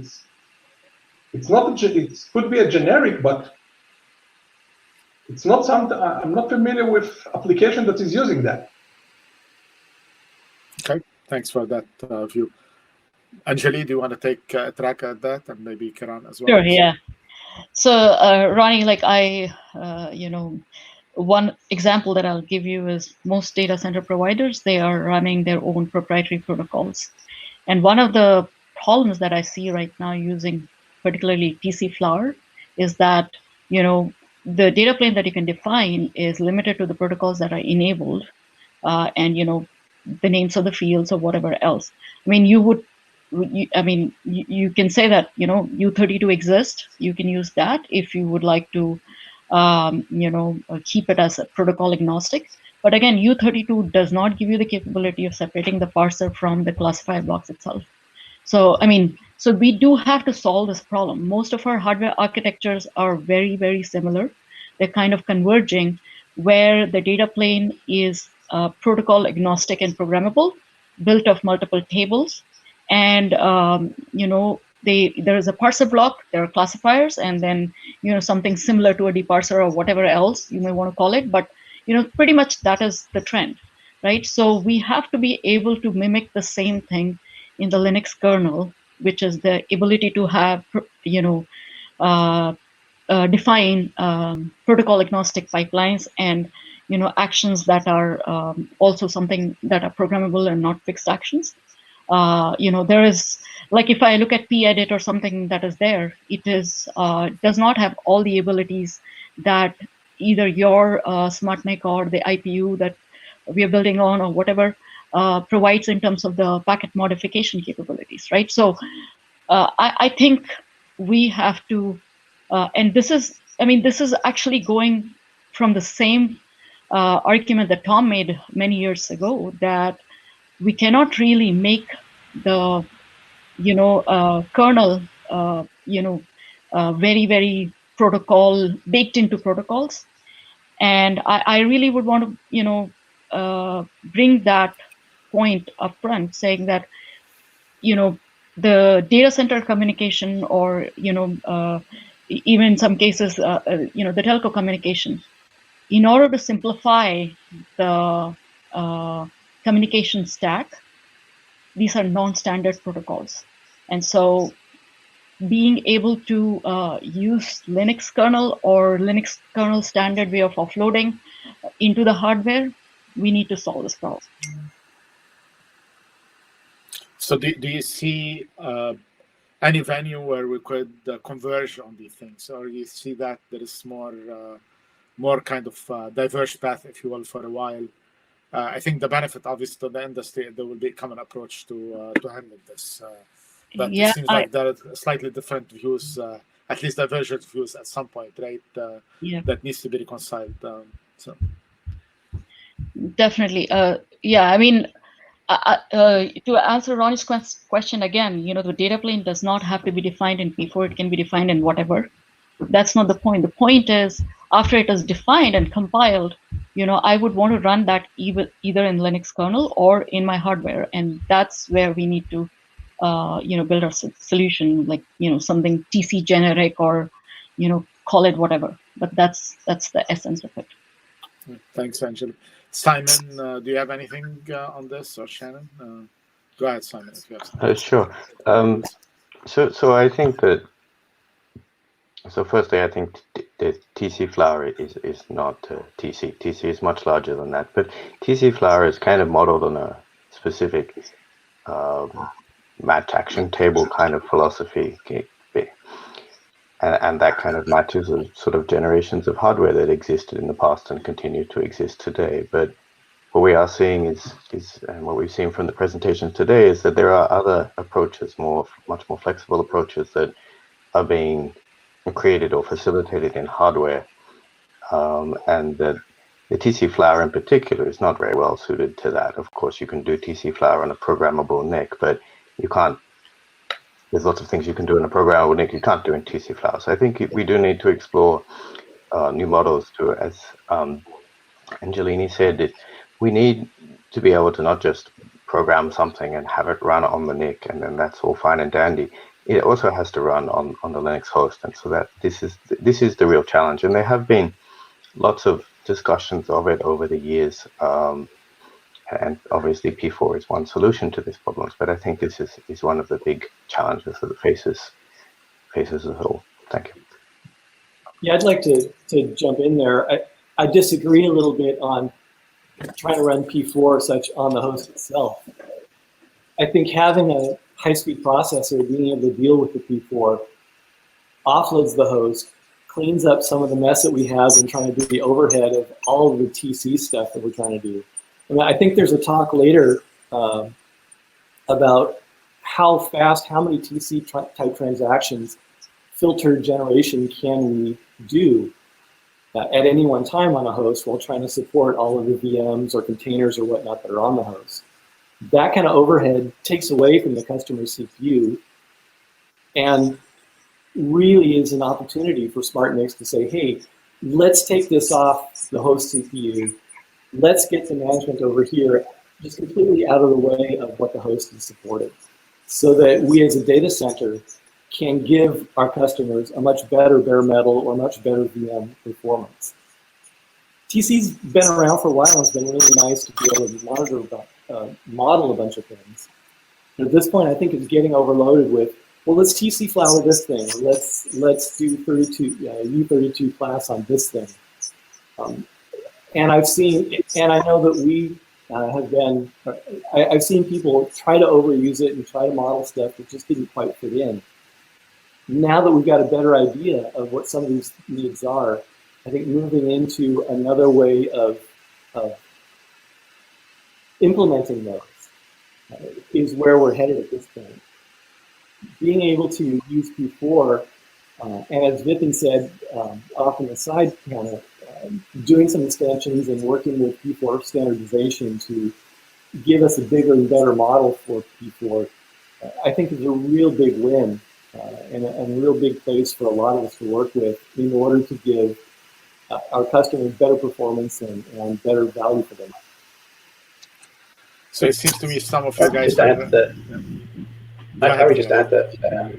It's not it could be a generic, but it's not something. I'm not familiar with application that is using that. Okay, thanks for that view. Anjali, do you want to take a track at that, and maybe Kieran as well? Sure, yeah. So, Rony, one example that I'll give you is most data center providers, they are running their own proprietary protocols. And one of the problems that I see right now using particularly TC Flower is that, the data plane that you can define is limited to the protocols that are enabled, and, the names of the fields or whatever else. I mean, you can say that, U32 exists. You can use that if you would like to, keep it as a protocol agnostic. But again, U32 does not give you the capability of separating the parser from the classifier blocks itself. So, so we do have to solve this problem. Most of our hardware architectures are very, very similar. They're kind of converging, where the data plane is protocol agnostic and programmable, built of multiple tables. And, there is a parser block, there are classifiers, and then, something similar to a deparser or whatever else you may want to call it. But, pretty much that is the trend, right? So we have to be able to mimic the same thing in the Linux kernel, which is the ability to have, define protocol agnostic pipelines and, actions that are also something that are programmable and not fixed actions. There is, like if I look at pedit or something that is there, it is does not have all the abilities that either your SmartNIC or the IPU that we are building on or whatever provides in terms of the packet modification capabilities, right? So I think we have to, and this is actually going from the same argument that Tom made many years ago, that we cannot really make the, kernel, very, very protocol, baked into protocols. And I really would want to, bring that point up front, saying that, the data center communication, or even in some cases, the telco communication, in order to simplify the communication stack, these are non-standard protocols. And so being able to use Linux kernel or Linux kernel standard way of offloading into the hardware, we need to solve this problem. So do you see any venue where we could converge on these things, or you see that there is more kind of diverse path, if you will, for a while? I think the benefit, obviously, to the industry, there will be a common approach to handling this. But Yeah, it seems like there are slightly different views, at least divergent views at some point, right? Yeah. That needs to be reconciled. So Definitely. Yeah, I mean, to answer Ronnie's question again, the data plane does not have to be defined in P4. It can be defined in whatever. That's not the point. The point is, after it is defined and compiled, I would want to run that either in Linux kernel or in my hardware, and that's where we need to, build our solution, like something TC generic, or call it whatever. But that's the essence of it. Thanks, Anjali. Simon, do you have anything on this, or Shannon? Go ahead, Simon, if you have something. Sure. So I think that. So firstly, I think the TC flower is not TC. TC is much larger than that, but TC flower is kind of modeled on a specific match action table kind of philosophy, and that kind of matches the sort of generations of hardware that existed in the past and continue to exist today. But what we are seeing is and what we've seen from the presentation today is that there are other approaches, much more flexible approaches that are being created or facilitated in hardware, and that the TC flower in particular is not very well suited to that. Of course, you can do TC flower on a programmable NIC, but you can't. There's lots of things you can do in a programmable NIC you can't do in TC flower. So I think we do need to explore new models to, as Angelini said, we need to be able to not just program something and have it run on the NIC, and then that's all fine and dandy. It also has to run on the Linux host, and so that this is the real challenge. And there have been lots of discussions of it over the years, and obviously P4 is one solution to these problems. But I think this is one of the big challenges that it faces as a whole. Thank you. Yeah, I'd like to jump in there. I disagree a little bit on trying to run P4 such on the host itself. I think having a high-speed processor, being able to deal with the P4, offloads the host, cleans up some of the mess that we have in trying to do the overhead of all of the TC stuff that we're trying to do. And I think there's a talk later about how fast, how many TC type transactions, filter generation can we do at any one time on a host while trying to support all of the VMs or containers or whatnot that are on the host. That kind of overhead takes away from the customer's CPU and really is an opportunity for SmartNICs to say, hey, let's take this off the host CPU. Let's get the management over here just completely out of the way of what the host is supporting, so that we as a data center can give our customers a much better bare metal or much better VM performance. TC's been around for a while, and it's been really nice to be able to model a bunch of things. But at this point, I think it's getting overloaded with, well, let's TC flower this thing, or let's do U32 class on this thing. And I've seen, and I know that we have been, I've seen people try to overuse it and try to model stuff that just didn't quite fit in. Now that we've got a better idea of what some of these needs are, I think moving into another way of implementing those is where we're headed at this point. Being able to use P4, and as Vipin said, off on the side panel, doing some extensions and working with P4 standardization to give us a bigger and better model for P4, I think is a real big win and a real big place for a lot of us to work with in order to give our customers better performance and better value for them. So it seems to me some of you guys. I would just add that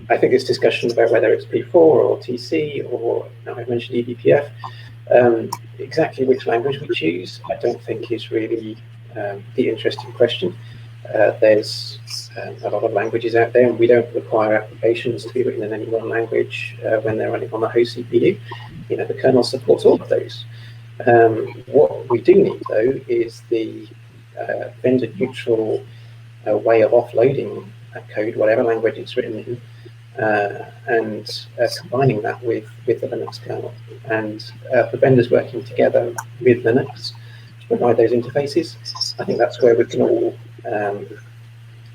I think this discussion about whether it's P4 or TC or now I mentioned eBPF, exactly which language we choose, I don't think is really the interesting question. There's a lot of languages out there, and we don't require applications to be written in any one language when they're running on the host CPU. You know, the kernel supports all of those. What we do need, though, is the vendor-neutral way of offloading code, whatever language it's written in, and combining that with the Linux kernel. And for vendors working together with Linux to provide those interfaces, I think that's where we can all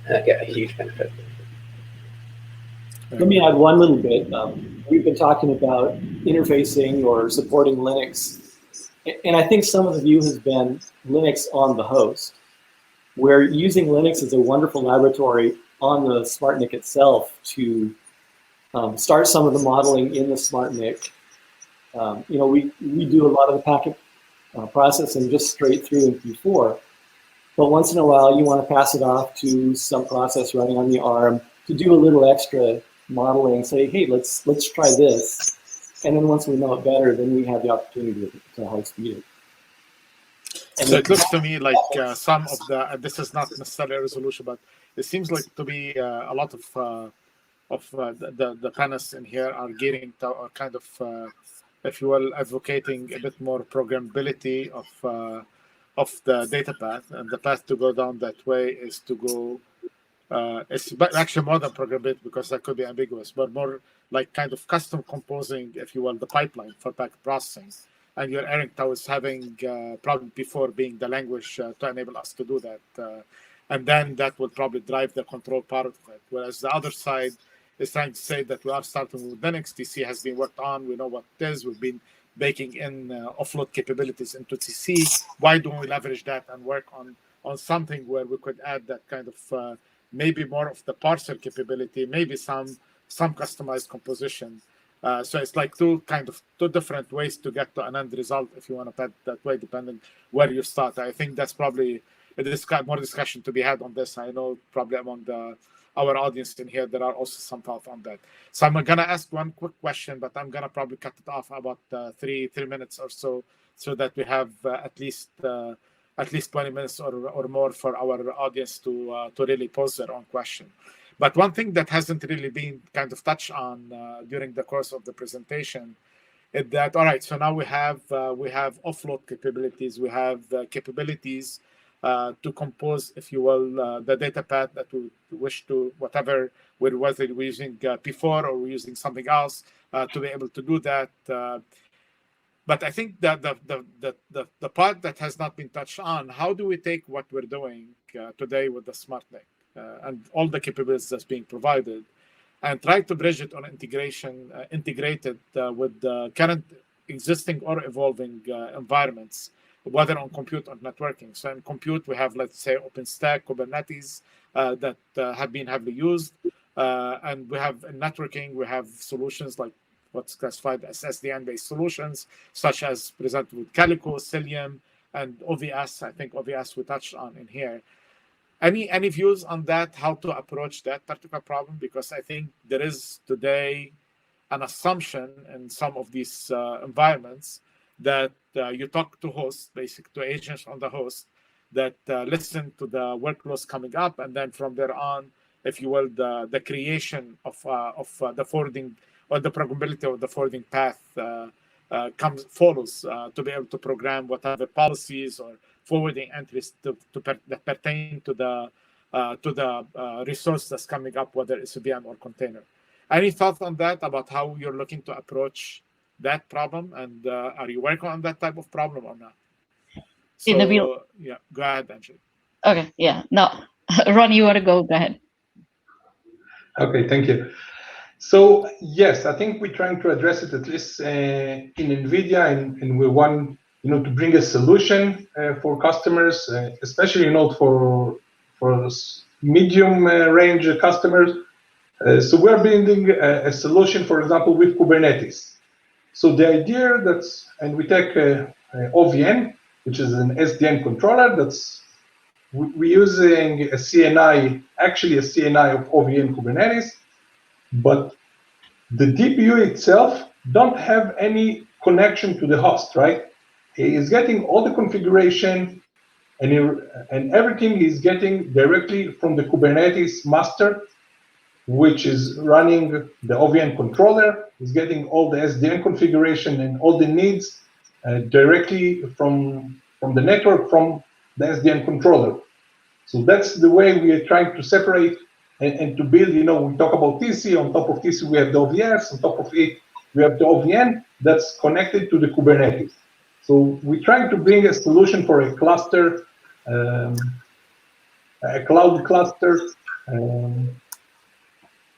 get a huge benefit. Let me add one little bit. We've been talking about interfacing or supporting Linux, and I think some of the view has been Linux on the host, where using Linux is a wonderful laboratory on the SmartNIC itself to start some of the modeling in the SmartNIC. You know, we do a lot of the packet processing just straight through in P4, but once in a while you want to pass it off to some process running on the ARM to do a little extra modeling, say, hey, let's try this. And then once we know it better, then we have the opportunity to high speed it. So it looks to me like some of the, this is not necessarily a resolution, but it seems like to be a lot of the panelists in here are getting to a kind of, if you will, advocating a bit more programmability of the data path, and the path to go down that way is to go. It's actually more than programmability because that could be ambiguous, but more like kind of custom composing, if you will, the pipeline for packet processing. And you're erring towards having probably before being the language to enable us to do that. And then that will probably drive the control part of it. Whereas the other side is trying to say that we are starting with Linux. TC has been worked on. We know what it is. We've been baking in offload capabilities into TC. Why don't we leverage that and work on something where we could add that kind of maybe more of the parser capability, maybe some customized composition. So it's like two different ways to get to an end result, if you want to put it that way, depending where you start. I think that's probably more discussion to be had on this. I know probably among our audience in here, there are also some thoughts on that. So I'm going to ask one quick question, but I'm going to probably cut it off about 3 minutes or so that we have at least 20 minutes or more for our audience to really pose their own question. But one thing that hasn't really been kind of touched on during the course of the presentation is that, all right, so now we have offload capabilities, we have capabilities to compose, if you will, the data path that we wish to, whether we're using P4 or we're using something else to be able to do that. But I think that the part that has not been touched on, how do we take what we're doing today with the SmartNIC and all the capabilities that's being provided, and try to bridge it on integrated with the current existing or evolving environments, whether on compute or networking. So in compute, we have, let's say, OpenStack, Kubernetes that have been heavily used. And we have in networking, we have solutions like what's classified as SDN-based solutions, such as presented with Calico, Cilium, and OVS. I think OVS we touched on in here. Any views on that, how to approach that particular problem? Because I think there is today an assumption in some of these environments that you talk to hosts, basically to agents on the host, that listen to the workloads coming up, and then from there on, if you will, the creation of the forwarding or the programmability of the forwarding path follows to be able to program whatever policies or forwarding entries that pertain to the resource that's coming up, whether it's a VM or container. Any thoughts on that, about how you're looking to approach that problem, and are you working on that type of problem or not? So, Nabil. Yeah, go ahead, Anjali. Okay, yeah. No, Ron, you want to go? Go ahead. Okay, thank you. So yes, I think we're trying to address it at least in NVIDIA, and we want to bring a solution for customers, especially for medium range customers. So we're building a solution, for example, with Kubernetes. So the idea and we take OVN, which is an SDN controller that's we're using a CNI, actually a CNI of OVN Kubernetes, but the DPU itself don't have any connection to the host, right? He is getting all the configuration and everything he's getting directly from the Kubernetes master, which is running the OVN controller. He's getting all the SDN configuration and all the needs directly from the network, from the SDN controller. So that's the way we are trying to separate and to build, we talk about TC, on top of TC we have the OVS, on top of it we have the OVN that's connected to the Kubernetes. So we're trying to bring a solution for a cluster, a cloud cluster,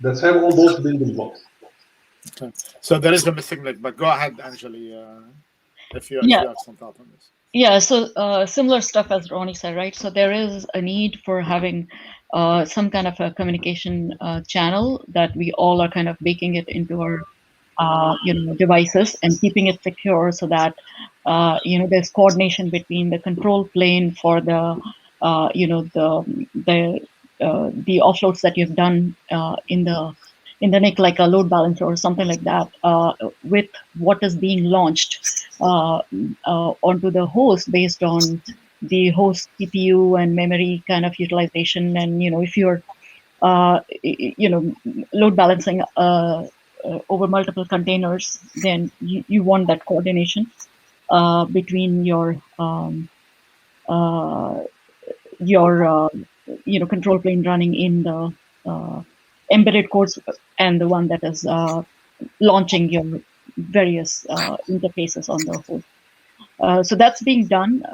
that's have all those building blocks. Okay. So there is a missing link, but go ahead, Anjali, if you have some thought on this. Yeah, so similar stuff as Rony said, right? So there is a need for having some kind of a communication channel that we all are kind of baking it into our devices and keeping it secure so that there's coordination between the control plane for the the offloads that you've done in the NIC, like a load balancer or something like that, with what is being launched onto the host based on the host CPU and memory kind of utilization. And if you're load balancing over multiple containers, then you want that coordination between your control plane running in the embedded codes and the one that is launching your various interfaces on the host. So that's being done.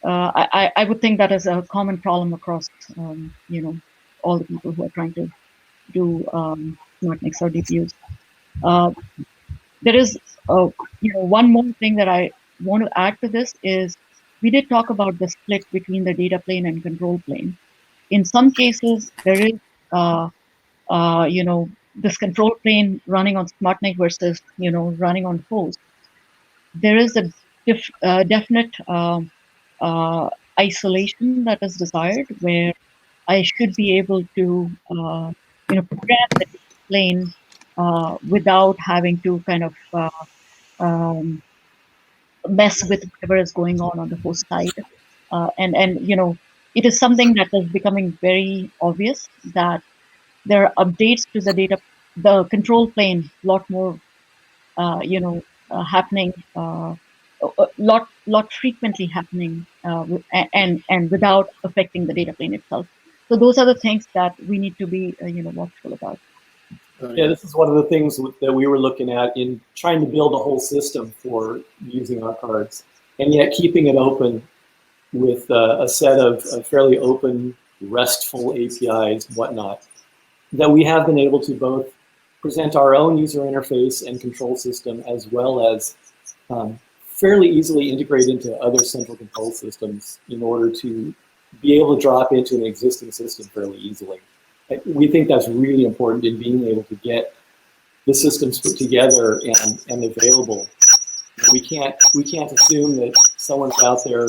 I would think that is a common problem across all the people who are trying to do SmartNICs or DPUs. There is one more thing that I want to add to this is we did talk about the split between the data plane and control plane. In some cases, there is this control plane running on SmartNIC versus running on host. There is a definite isolation that is desired, where I should be able to program the plane without having to kind of mess with whatever is going on the host side. And it is something that is becoming very obvious that there are updates to the control plane, a lot more, happening, lot frequently happening, and without affecting the data plane itself. So those are the things that we need to be, watchful about. Yeah, this is one of the things that we were looking at in trying to build a whole system for using our cards, and yet keeping it open with a set of fairly open, RESTful APIs and whatnot, that we have been able to both present our own user interface and control system, as well as fairly easily integrate into other central control systems in order to be able to drop into an existing system fairly easily. We think that's really important in being able to get the systems put together and available. We can't assume that someone's out there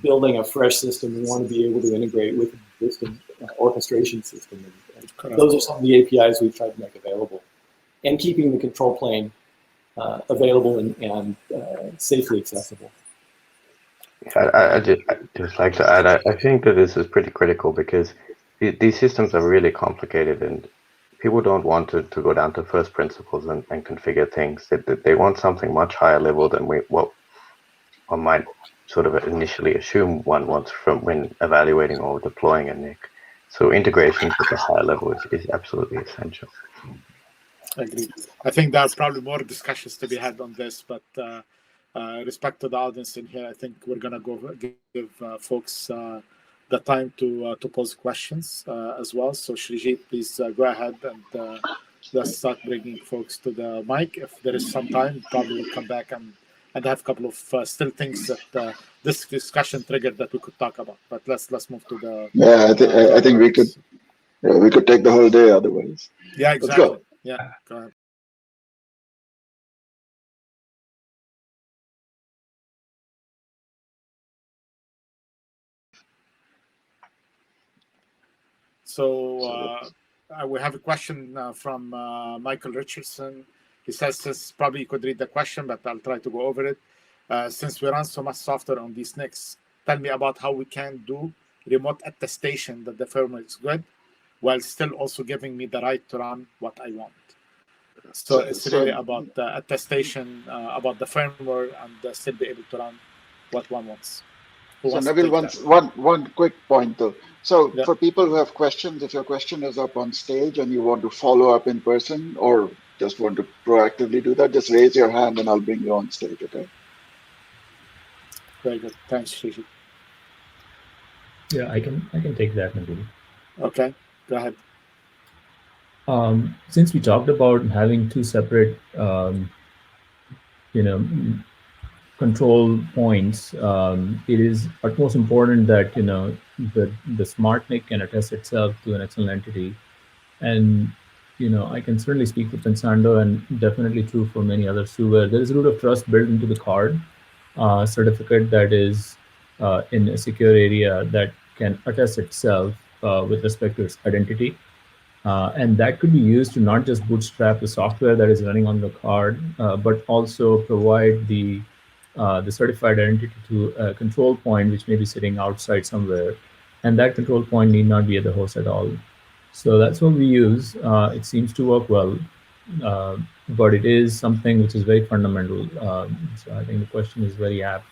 building a fresh system. We want to be able to integrate with an existing orchestration system. And those are some of the APIs we've tried to make available, and keeping the control plane available and safely accessible. I'd just like to add, I think that this is pretty critical because these systems are really complicated, and people don't want to go down to first principles and configure things. They want something much higher level than what one might sort of initially assume one wants from when evaluating or deploying a NIC. So integration at a higher level is absolutely essential. Agreed. I think there's probably more discussions to be had on this, but respect to the audience in here, I think we're gonna give folks the time to pose questions as well. So Srijit, please go ahead and let's start bringing folks to the mic. If there is some time, probably we'll come back and have a couple of still things that this discussion triggered that we could talk about. But let's move to the. Yeah, I think we could take the whole day otherwise. Yeah, exactly. Let's go. Yeah, go ahead. So we have a question from Michael Richardson. He says, this probably you could read the question, but I'll try to go over it. Since we run so much software on these NICs, tell me about how we can do remote attestation that the firmware is good, while still also giving me the right to run what I want. So it's really about attestation about the firmware and still be able to run what one wants. So Nabil, one quick point though. So for people who have questions, if your question is up on stage and you want to follow up in person or just want to proactively do that, just raise your hand and I'll bring you on stage, okay? Very good. Thanks, Shishi. Yeah, I can take that, Nabil. Okay, go ahead. Since we talked about having two separate, control points, it is utmost important that the SmartNIC can attest itself to an external entity, and I can certainly speak for Pensando, and definitely true for many others too, where there is a root of trust built into the card certificate that is in a secure area that can attest itself with respect to its identity. And that could be used to not just bootstrap the software that is running on the card, but also provide the certified identity to a control point, which may be sitting outside somewhere. And that control point need not be at the host at all. So that's what we use. It seems to work well, but it is something which is very fundamental. So I think the question is very apt.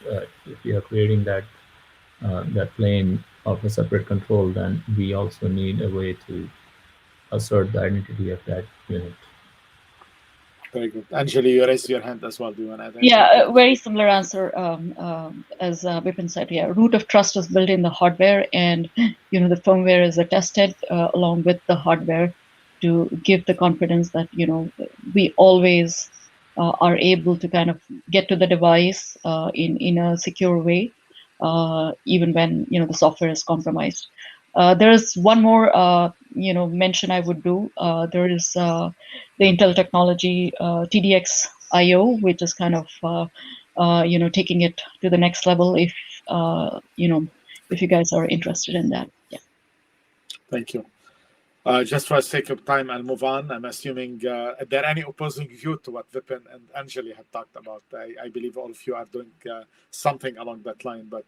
If you are creating that plane of a separate control, then we also need a way to assert the identity of that unit. Very good. Anjali, you raised your hand as well. Do you want to add anything? Yeah, a very similar answer as Vipin said. Yeah, root of trust is built in the hardware, and the firmware is attested along with the hardware to give the confidence that we always are able to kind of get to the device in a secure way, even when the software is compromised. There is one more mention I would do. There is the Intel technology TDX IO, which is kind of taking it to the next level. If if you guys are interested in that, yeah. Thank you. Just for the sake of time, I'll move on. I'm assuming are there any opposing view to what Vipin and Anjali had talked about? I believe all of you are doing something along that line, but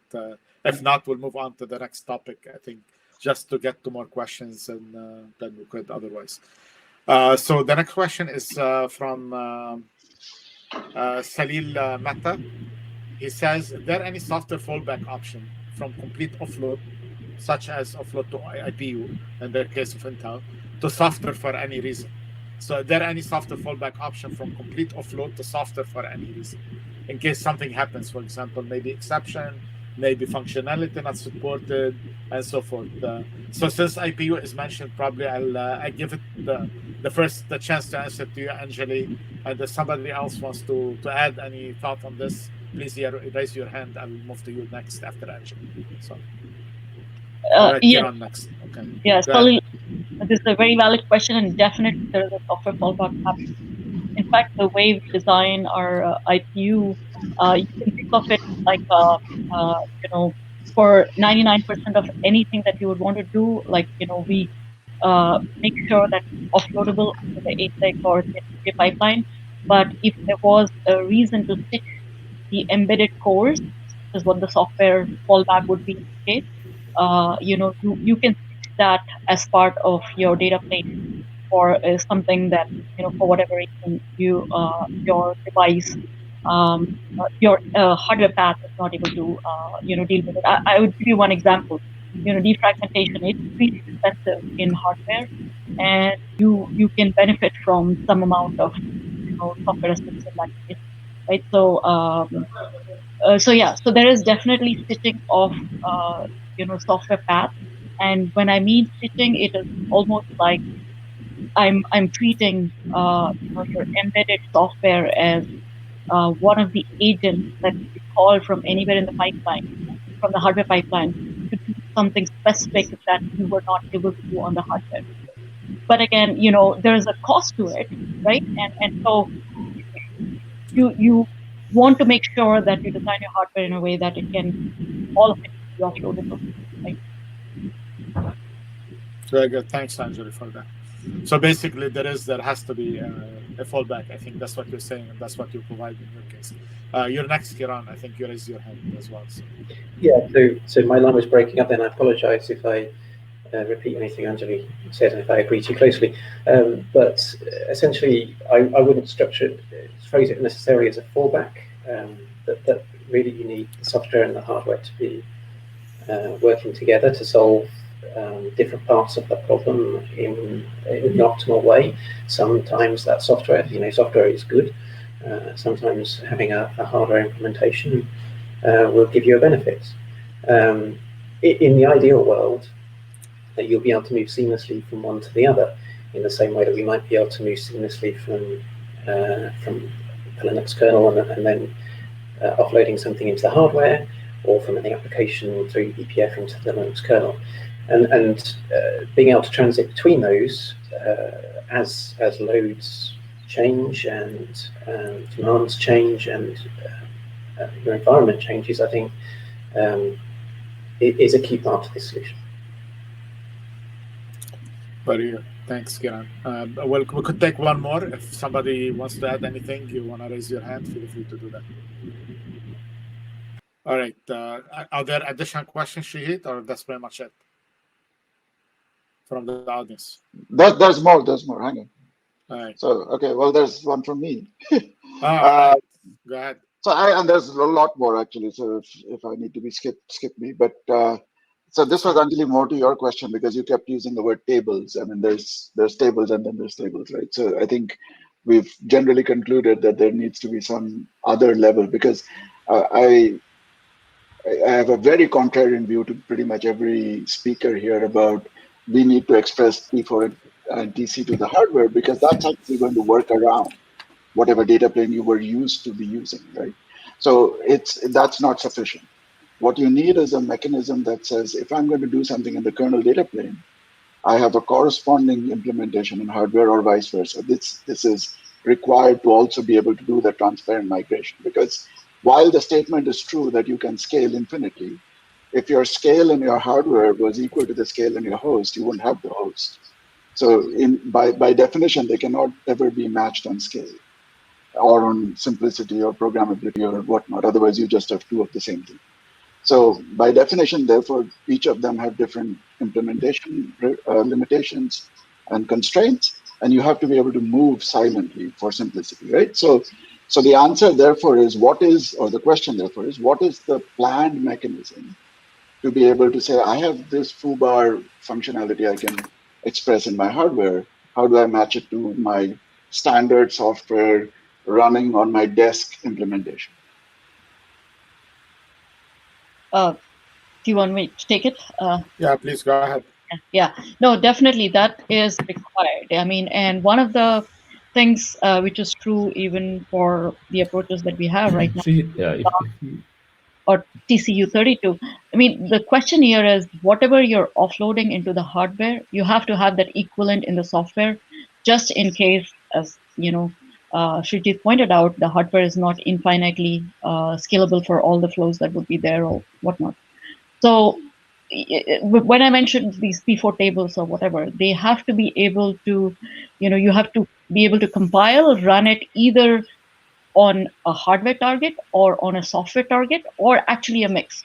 if not, we'll move on to the next topic. I think just to get to more questions and than we could otherwise. So the next question is from Salil Mehta. He says, is there any software fallback option from complete offload, such as offload to IPU, in the case of Intel, to software for any reason? So is there any software fallback option from complete offload to software for any reason? In case something happens, for example, maybe exception, maybe functionality not supported, and so forth. So since IPU is mentioned, probably I give it the chance to answer to you, Anjali, and if somebody else wants to add any thought on this, please raise your hand. I'll move to you next after Anjali. So, Kieran next. Okay. Yeah, so this is a very valid question, and definitely there is a software fallback happening. In fact, the way we design our IPU, you can think of it like for 99% of anything that you would want to do, like we make sure that it's offloadable to the ASIC or the pipeline. But if there was a reason to stitch the embedded cores, which is what the software fallback would be in this case, you can stitch that as part of your data plane for something that for whatever reason your device your hardware path is not able to deal with it. I would give you one example. Defragmentation is pretty expensive in hardware, and you can benefit from some amount of software assistance in that case, right? So there is definitely stitching of software path, and when I mean stitching, it is almost like I'm treating your embedded software as one of the agents that you call from anywhere in the pipeline, from the hardware pipeline, to do something specific that you were not able to do on the hardware. But again, there is a cost to it, right? And so you want to make sure that you design your hardware in a way that it can all of it be offloadable, right? Very good. Thanks, Anjali, for that. So basically, there has to be a fallback. I think that's what you're saying, and that's what you provide in your case. You're next, Kieran. I think you raised your hand as well. So. Yeah, so my line was breaking up then. I apologize if I repeat anything Anjali said and if I agree too closely. But essentially, I wouldn't phrase it necessarily as a fallback. That really you need the software and the hardware to be working together to solve different parts of the problem in the optimal way. Sometimes that software is good. Sometimes having a hardware implementation will give you a benefit. In the ideal world, you'll be able to move seamlessly from one to the other, in the same way that we might be able to move seamlessly from the Linux kernel and then offloading something into the hardware, or from the application through EPF into the Linux kernel. And being able to transit between those as loads change and demands change and your environment changes, I think it is a key part of this solution. Very good. Thanks, Kieran. Well, we could take one more. If somebody wants to add anything, you want to raise your hand, feel free to do that. All right. Are there additional questions, Shahid, or that's pretty much it from the audience? There's more. Hang on. All right. So, okay, well, there's one from me. Right. Go ahead. So, and there's a lot more, actually. So if I need to be skip me. But so this was actually more to your question, because you kept using the word tables. I mean, there's tables and then there's tables, right? So I think we've generally concluded that there needs to be some other level, because I have a very contrarian view to pretty much every speaker here about we need to express T4 and TC to the hardware, because that's actually going to work around whatever data plane you were used to be using, right? So that's not sufficient. What you need is a mechanism that says, if I'm going to do something in the kernel data plane, I have a corresponding implementation in hardware or vice versa. This is required to also be able to do the transparent migration, because while the statement is true that you can scale infinitely, if your scale in your hardware was equal to the scale in your host, you wouldn't have the host. So by definition, they cannot ever be matched on scale or on simplicity or programmability or whatnot. Otherwise, you just have two of the same thing. So by definition, therefore, each of them have different implementation limitations and constraints, and you have to be able to move silently for simplicity, right? So the answer, therefore, is the question, therefore, is what is the planned mechanism to be able to say, I have this foobar functionality I can express in my hardware. How do I match it to my standard software running on my desk implementation? Do you want me to take it? Yeah, please go ahead. Yeah, no, definitely that is required. I mean, and one of the things which is true even for the approaches that we have right now, or TCU32. I mean, the question here is whatever you're offloading into the hardware, you have to have that equivalent in the software, just in case, as you know, Srijit pointed out, the hardware is not infinitely scalable for all the flows that would be there or whatnot. So when I mentioned these P4 tables or whatever, they have to be able to, you have to be able to compile, run it either on a hardware target or on a software target, or actually a mix,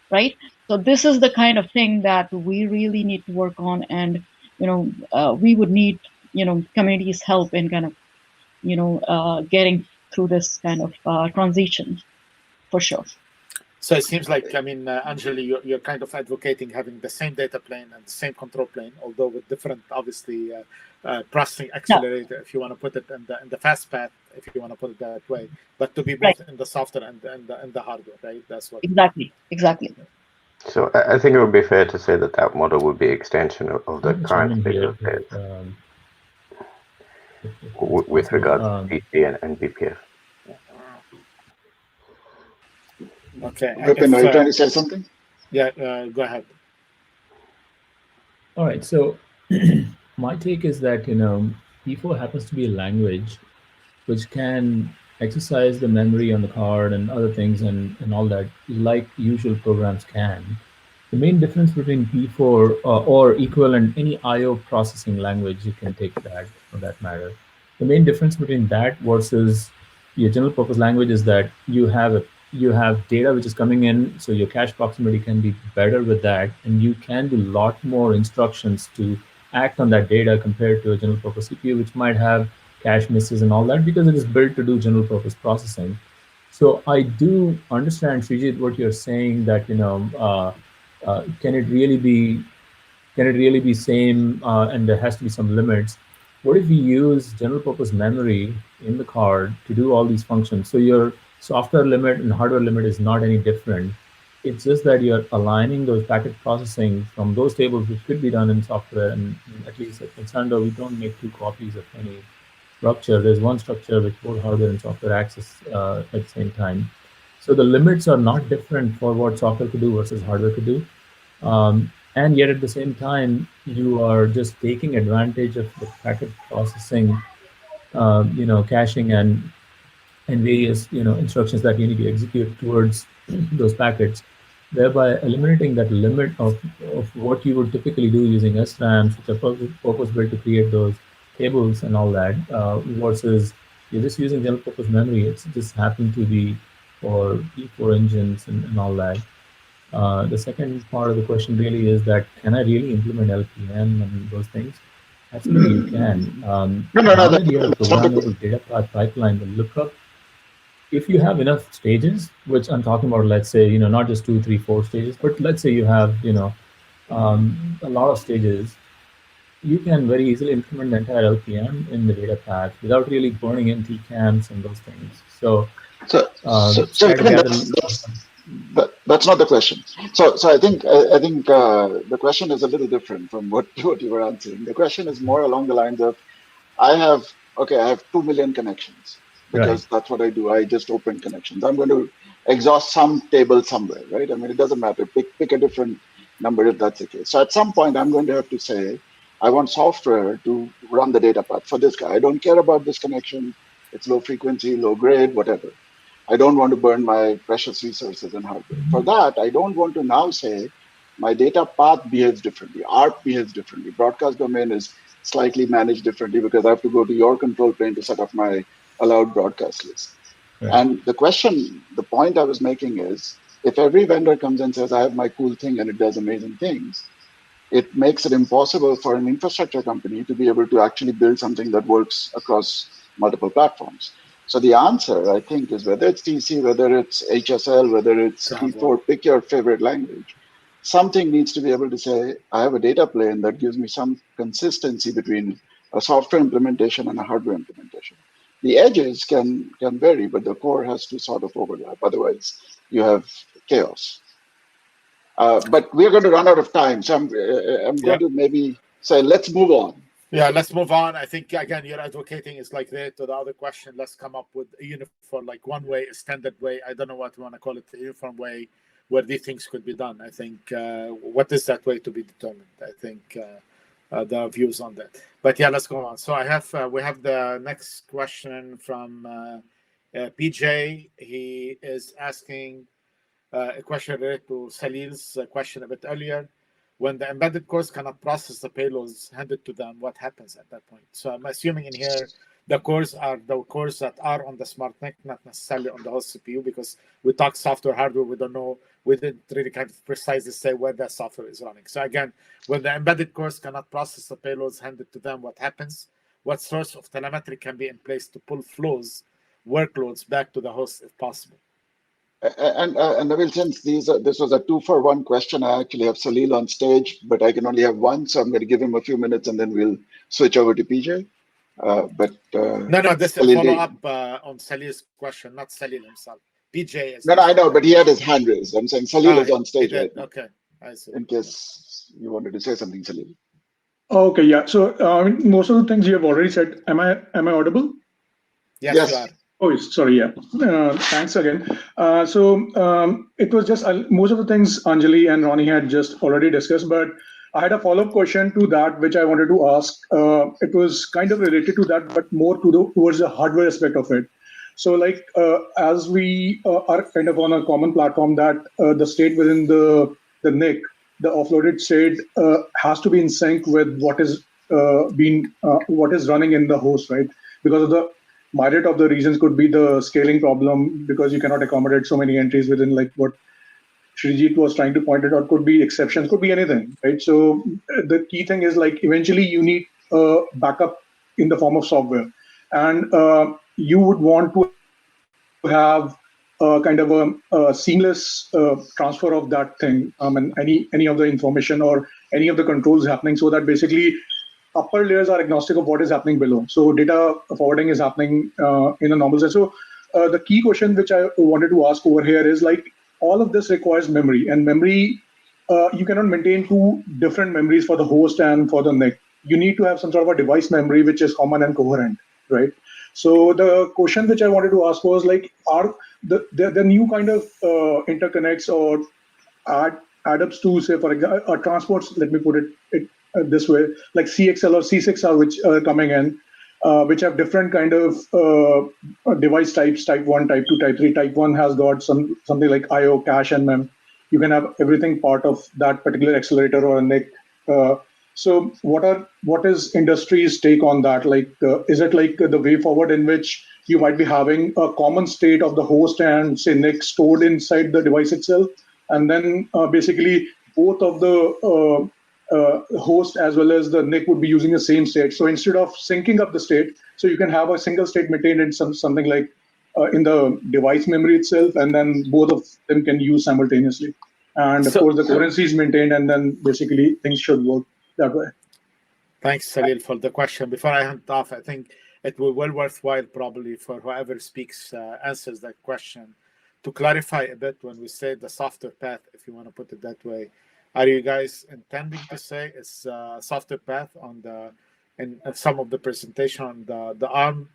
right? So this is the kind of thing that we really need to work on, and we would need community's help in kind of getting through this kind of transition, for sure. So it seems like, I mean, Anjali, you're kind of advocating having the same data plane and the same control plane, although with different, obviously, processing accelerator, if you want to put it in the fast path, if you want to put it that way, but to be both in the software and the hardware, right? That's what. Exactly. So I think it would be fair to say that model would be extension of the current state of affairs with regards to PC and BPF. Okay. Vipin, are you trying to say something? Yeah, go ahead. All right. So my take is that, P4 happens to be a language which can exercise the memory on the card and other things and all that, like usual programs can. The main difference between P4 or equivalent, any IO processing language, you can take that for that matter. The main difference between that versus your general purpose language is that you have data which is coming in, so your cache proximity can be better with that, and you can do a lot more instructions to act on that data compared to a general purpose CPU, which might have cache misses and all that because it is built to do general purpose processing. So I do understand, Srijit, what you're saying, that can it really be same, and there has to be some limits. What if we use general purpose memory in the card to do all these functions? So your software limit and hardware limit is not any different. It's just that you're aligning those packet processing from those tables, which could be done in software. And at least at Pensando, we don't make two copies of any structure. There's one structure with both hardware and software access at the same time. So the limits are not different for what software could do versus hardware could do. And yet at the same time, you are just taking advantage of the packet processing, caching and various, instructions that you need to execute towards those packets, thereby eliminating that limit of what you would typically do using SRAMs, which are purpose-built to create those tables and all that, versus you're just using general purpose memory. It's just happened to be for E4 engines and all that. The second part of the question really is that, can I really implement LPM and those things? Absolutely, you can. Now that you have a programmable data path pipeline to look up, if you have enough stages, which I'm talking about, let's say, not just 2, 3, 4 stages, but let's say you have, a lot of stages, you can very easily implement the entire LPM in the data path without really burning in TCAMs and those things. So that's not the question. So I think the question is a little different from what you were answering. The question is more along the lines of, I have 2 million connections, because that's what I do. I just open connections. I'm going to exhaust some table somewhere, right? I mean, it doesn't matter. Pick a different number if that's the case. So at some point, I'm going to have to say, I want software to run the data path for this guy. I don't care about this connection. It's low frequency, low grade, whatever. I don't want to burn my precious resources and hardware. For that, I don't want to now say my data path behaves differently, ARP behaves differently, broadcast domain is slightly managed differently because I have to go to your control plane to set up my allowed broadcast list. Right. And the point I was making is, if every vendor comes and says, I have my cool thing and it does amazing things, it makes it impossible for an infrastructure company to be able to actually build something that works across multiple platforms. So the answer, I think, is whether it's TC, whether it's HSL, whether it's P4, pick your favorite language. Something needs to be able to say, I have a data plane that gives me some consistency between a software implementation and a hardware implementation. The edges can vary, but the core has to sort of overlap. Otherwise, you have chaos. But we're going to run out of time. So I'm going to maybe say, let's move on. Yeah, let's move on. I think, again, you're advocating is like that to the other question. Let's come up with a uniform, like one way, a standard way. I don't know what we want to call it, a uniform way where these things could be done. I think, what is that way to be determined? I think the views on that. But yeah, let's go on. So we have the next question from PJ. He is asking a question related to Salil's question a bit earlier. When the embedded cores cannot process the payloads handed to them, what happens at that point? So I'm assuming in here, the cores are the cores that are on the SmartNIC, not necessarily on the host CPU, because we talk software, hardware, we don't know, we didn't really kind of precisely say where that software is running. So again, when the embedded cores cannot process the payloads handed to them, what happens? What source of telemetry can be in place to pull flows, workloads back to the host if possible? And Nabil, since this was a 2-for-1 question, I actually have Salil on stage, but I can only have one, so I'm going to give him a few minutes and then we'll switch over to PJ. No, this is a follow-up on Salil's question, not Salil himself. PJ is... No, I know, but he had his hand raised. I'm saying Salil is on stage right now. Okay, I see. In case you wanted to say something, Salil. Okay, yeah. So most of the things you have already said. Am I audible? Yes. You are. Oh, sorry. Yeah. Thanks again. It was just most of the things Anjali and Rony had just already discussed, but I had a follow-up question to that, which I wanted to ask. It was kind of related to that, but more towards the hardware aspect of it. So, like, as we are kind of on a common platform, that the state within the NIC the offloaded state has to be in sync with what is running in the host, right? Because of the myriad of the reasons could be the scaling problem, because you cannot accommodate so many entries within, like what Srijit was trying to point it out, could be exceptions, could be anything, right? So the key thing is, like, eventually you need backup in the form of software, and you would want to have kind of a seamless transfer of that thing, and any of the information or any of the controls happening, so that basically upper layers are agnostic of what is happening below. So data forwarding is happening in a normal sense. So the key question which I wanted to ask over here is, like, all of this requires memory, and memory, you cannot maintain two different memories for the host and for the NIC. You need to have some sort of a device memory which is common and coherent, right? So the question which I wanted to ask was, like, are the new kind of interconnects or add-ups to, say, for example, transports, let me put it this way, like CXL or C6R, which are coming in, which have different kind of device types, type 1, type 2, type 3. Type 1 has got something like IO, cache, and mem. You can have everything part of that particular accelerator or a NIC. So what is industry's take on that? Like, is it like the way forward in which you might be having a common state of the host and, say, NIC stored inside the device itself, and then basically both of the host as well as the NIC would be using the same state. So instead of syncing up the state, so you can have a single state maintained in something like in the device memory itself, and then both of them can use simultaneously. And of course, the currency is maintained, and then basically things should work that way. Thanks, Salil, for the question. Before I hand off, I think it will be well worthwhile probably for whoever speaks answers that question to clarify a bit when we say the softer path, if you want to put it that way. Are you guys intending to say it's a softer path on in some of the presentation on the ARM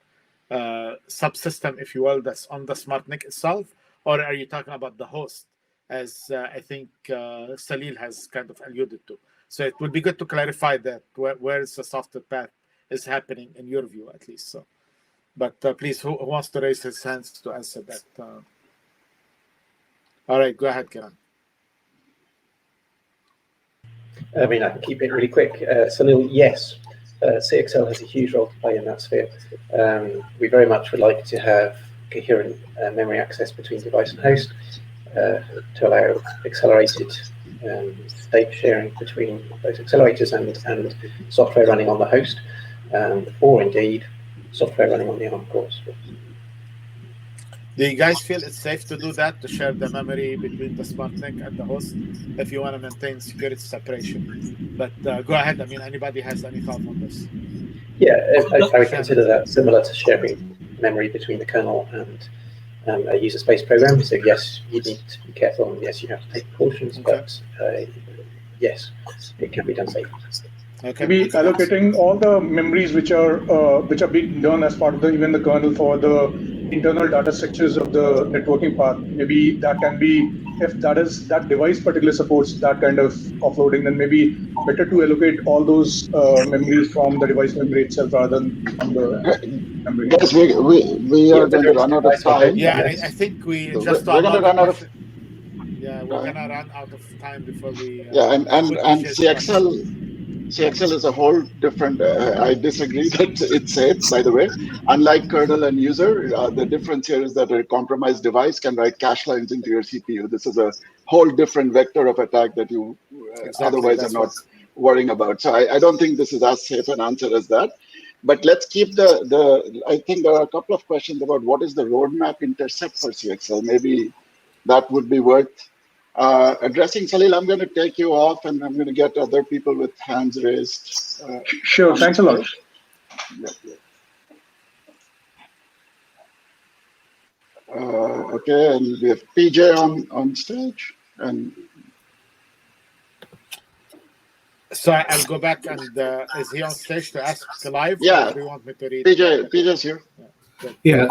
subsystem, if you will, that's on the SmartNIC itself, or are you talking about the host, as I think Salil has kind of alluded to? So it would be good to clarify that where is the softer path is happening in your view, at least. So, but please, who wants to raise his hands to answer that? All right, go ahead, Kieran. I mean, I can keep it really quick. Salil, yes, CXL has a huge role to play in that sphere. We very much would like to have coherent memory access between device and host to allow accelerated state sharing between those accelerators and software running on the host, or indeed software running on the ARM cores. Do you guys feel it's safe to do that, to share the memory between the SmartNIC and the host, if you want to maintain security separation? But go ahead. I mean, anybody has any thought on this? Yeah, I would consider that similar to sharing memory between the kernel and a user space program. So yes, you need to be careful, and yes, you have to take precautions, but yes, it can be done safely. Okay. Maybe allocating all the memories which are being done as part of even the kernel for the internal data structures of the networking path. Maybe that can be, if that device particularly supports that kind of offloading, then maybe better to allocate all those memories from the device memory itself rather than from the memory. Yes, we are going to run out of time. Yeah, I think we just we're going to run out of. Yeah, we're going to run out of time before we. Yeah, and CXL is a whole different. I disagree that it's safe, by the way. Unlike kernel and user, the difference here is that a compromised device can write cache lines into your CPU. This is a whole different vector of attack that you otherwise are not worrying about. So I don't think this is as safe an answer as that. But let's keep I think there are a couple of questions about what is the roadmap intercept for CXL. Maybe that would be worth addressing. Salil, I'm going to take you off, and I'm going to get other people with hands raised. Sure, thanks a lot. Okay, and we have PJ on stage. And so I'll go back, and is he on stage to ask live? Yeah, or do you want me to read? PJ's here. Yeah.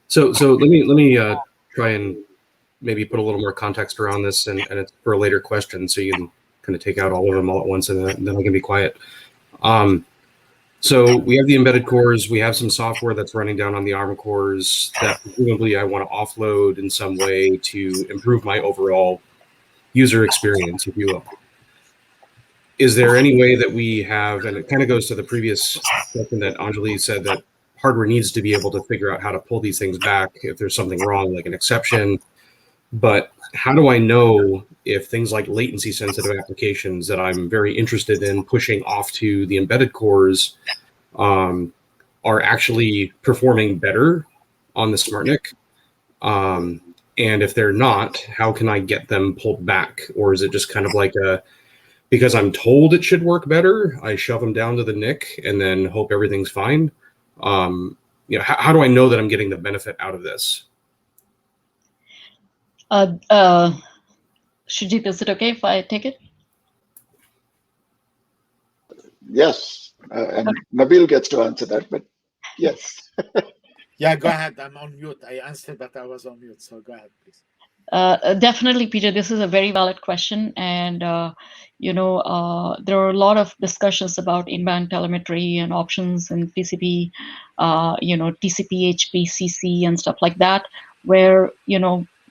So let me try and maybe put a little more context around this, and it's for a later question, so you can kind of take out all of them all at once, and then I can be quiet. So we have the embedded cores. We have some software that's running down on the ARM cores that presumably I want to offload in some way to improve my overall user experience, if you will. Is there any way that we have, and it kind of goes to the previous question that Anjali said, that hardware needs to be able to figure out how to pull these things back if there's something wrong, like an exception. But how do I know if things like latency sensitive applications that I'm very interested in pushing off to the embedded cores are actually performing better on the SmartNIC? And if they're not, how can I get them pulled back? Or is it just kind of like because I'm told it should work better, I shove them down to the NIC and then hope everything's fine? How do I know that I'm getting the benefit out of this? Shujit, is it okay if I take it? Yes, and Nabil gets to answer that, but yes. Yeah, go ahead. I'm on mute. I answered that I was on mute, so go ahead, please. Definitely, Peter, this is a very valid question. And, there are a lot of discussions about in-band telemetry and options and TCP, TCP, HPCC and stuff like that, where,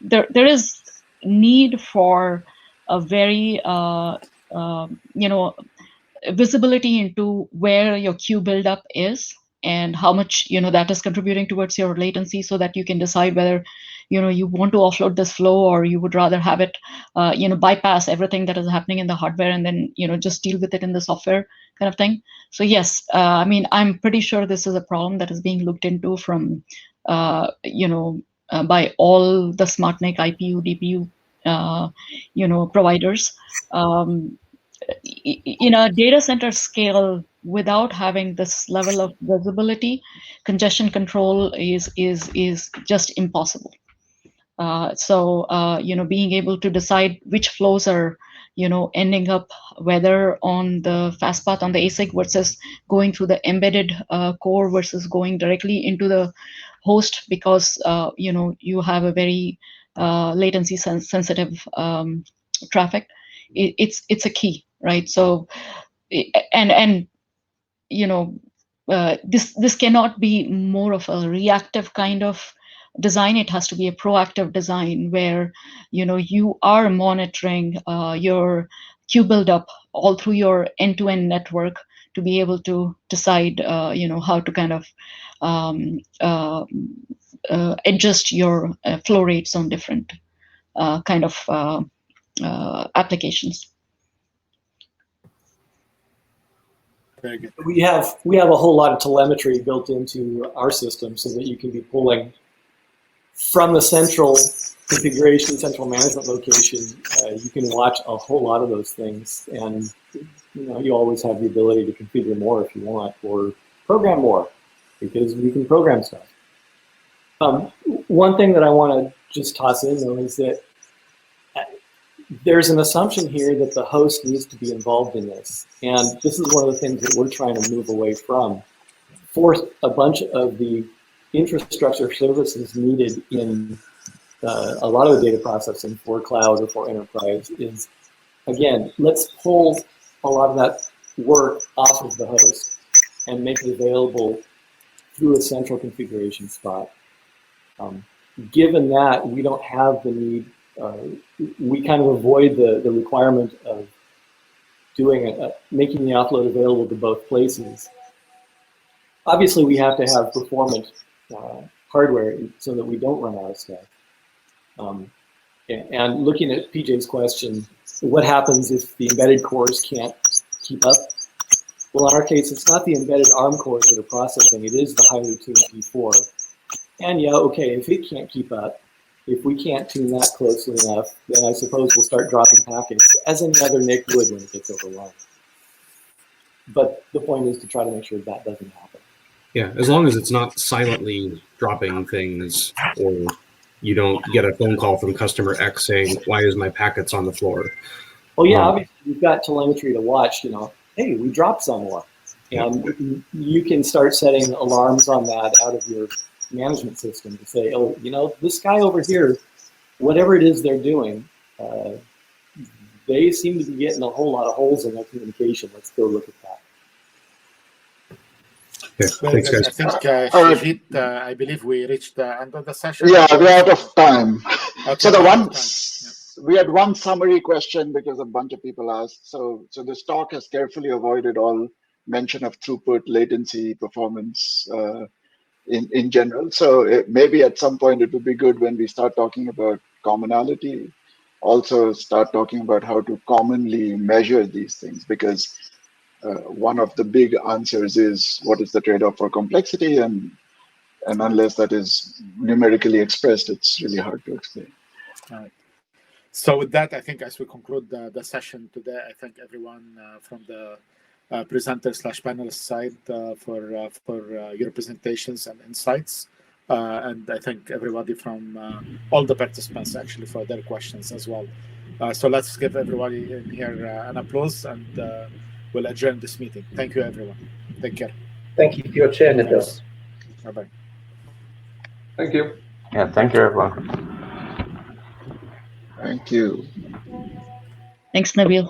there is need for a very, visibility into where your queue buildup is and how much, that is contributing towards your latency, so that you can decide whether, you want to offload this flow, or you would rather have it, bypass everything that is happening in the hardware and then, just deal with it in the software kind of thing. So yes, I'm pretty sure this is a problem that is being looked into from, by all the SmartNIC, IPU, DPU, providers. In a data center scale, without having this level of visibility, congestion control is just impossible. Being able to decide which flows are, ending up whether on the fast path on the ASIC versus going through the embedded core versus going directly into the host, because you have a very latency sensitive traffic. It's a key, right? So, this cannot be more of a reactive kind of design. It has to be a proactive design where, you are monitoring your queue buildup all through your end-to-end network to be able to decide, how to kind of adjust your flow rates on different kind of applications. Very good. We have a whole lot of telemetry built into our system so that you can be pulling from the central configuration, central management location. You can watch a whole lot of those things, and you always have the ability to configure more if you want, or program more, because we can program stuff. One thing that I want to just toss in though is that there's an assumption here that the host needs to be involved in this. And this is one of the things that we're trying to move away from. For a bunch of the infrastructure services needed in a lot of the data processing for cloud or for enterprise is, again, let's pull a lot of that work off of the host and make it available through a central configuration spot. Given that we don't have the need, we kind of avoid the requirement of doing making the offload available to both places. Obviously, we have to have performant hardware so that we don't run out of stuff. And looking at PJ's question, what happens if the embedded cores can't keep up? Well, in our case, it's not the embedded ARM cores that are processing, it is the highly tuned P4. And yeah, okay, if it can't keep up, if we can't tune that closely enough, then I suppose we'll start dropping packets, as any other NIC would when it gets overrun. But the point is to try to make sure that doesn't happen. Yeah, as long as it's not silently dropping things, or you don't get a phone call from customer X saying, why is my packets on the floor? Well, yeah, obviously you've got telemetry to watch, hey, we dropped some more. And you can start setting alarms on that out of your management system to say, oh, this guy over here, whatever it is they're doing, they seem to be getting a whole lot of holes in their communication. Let's go look at that. Yeah, thanks, guys. I think, I believe we reached the end of the session. Yeah, we're out of time. Okay, So the one, we had one summary question because a bunch of people asked. So this talk has carefully avoided all mention of throughput, latency, performance in general. So maybe at some point it would be good when we start talking about commonality, also start talking about how to commonly measure these things, because one of the big answers is what is the trade-off for complexity, and unless that is numerically expressed, it's really hard to explain. All right. So with that, I think as we conclude the session today, I thank everyone from the presenter/panelist side for your presentations and insights. And I thank everybody from all the participants actually for their questions as well. So let's give everybody in here an applause, and we'll adjourn this meeting. Thank you, everyone. Take care. Thank you for your chair, Nabil. Bye-bye. Thank you. Yeah, thank you, everyone. Thank you. Thanks, Nabil.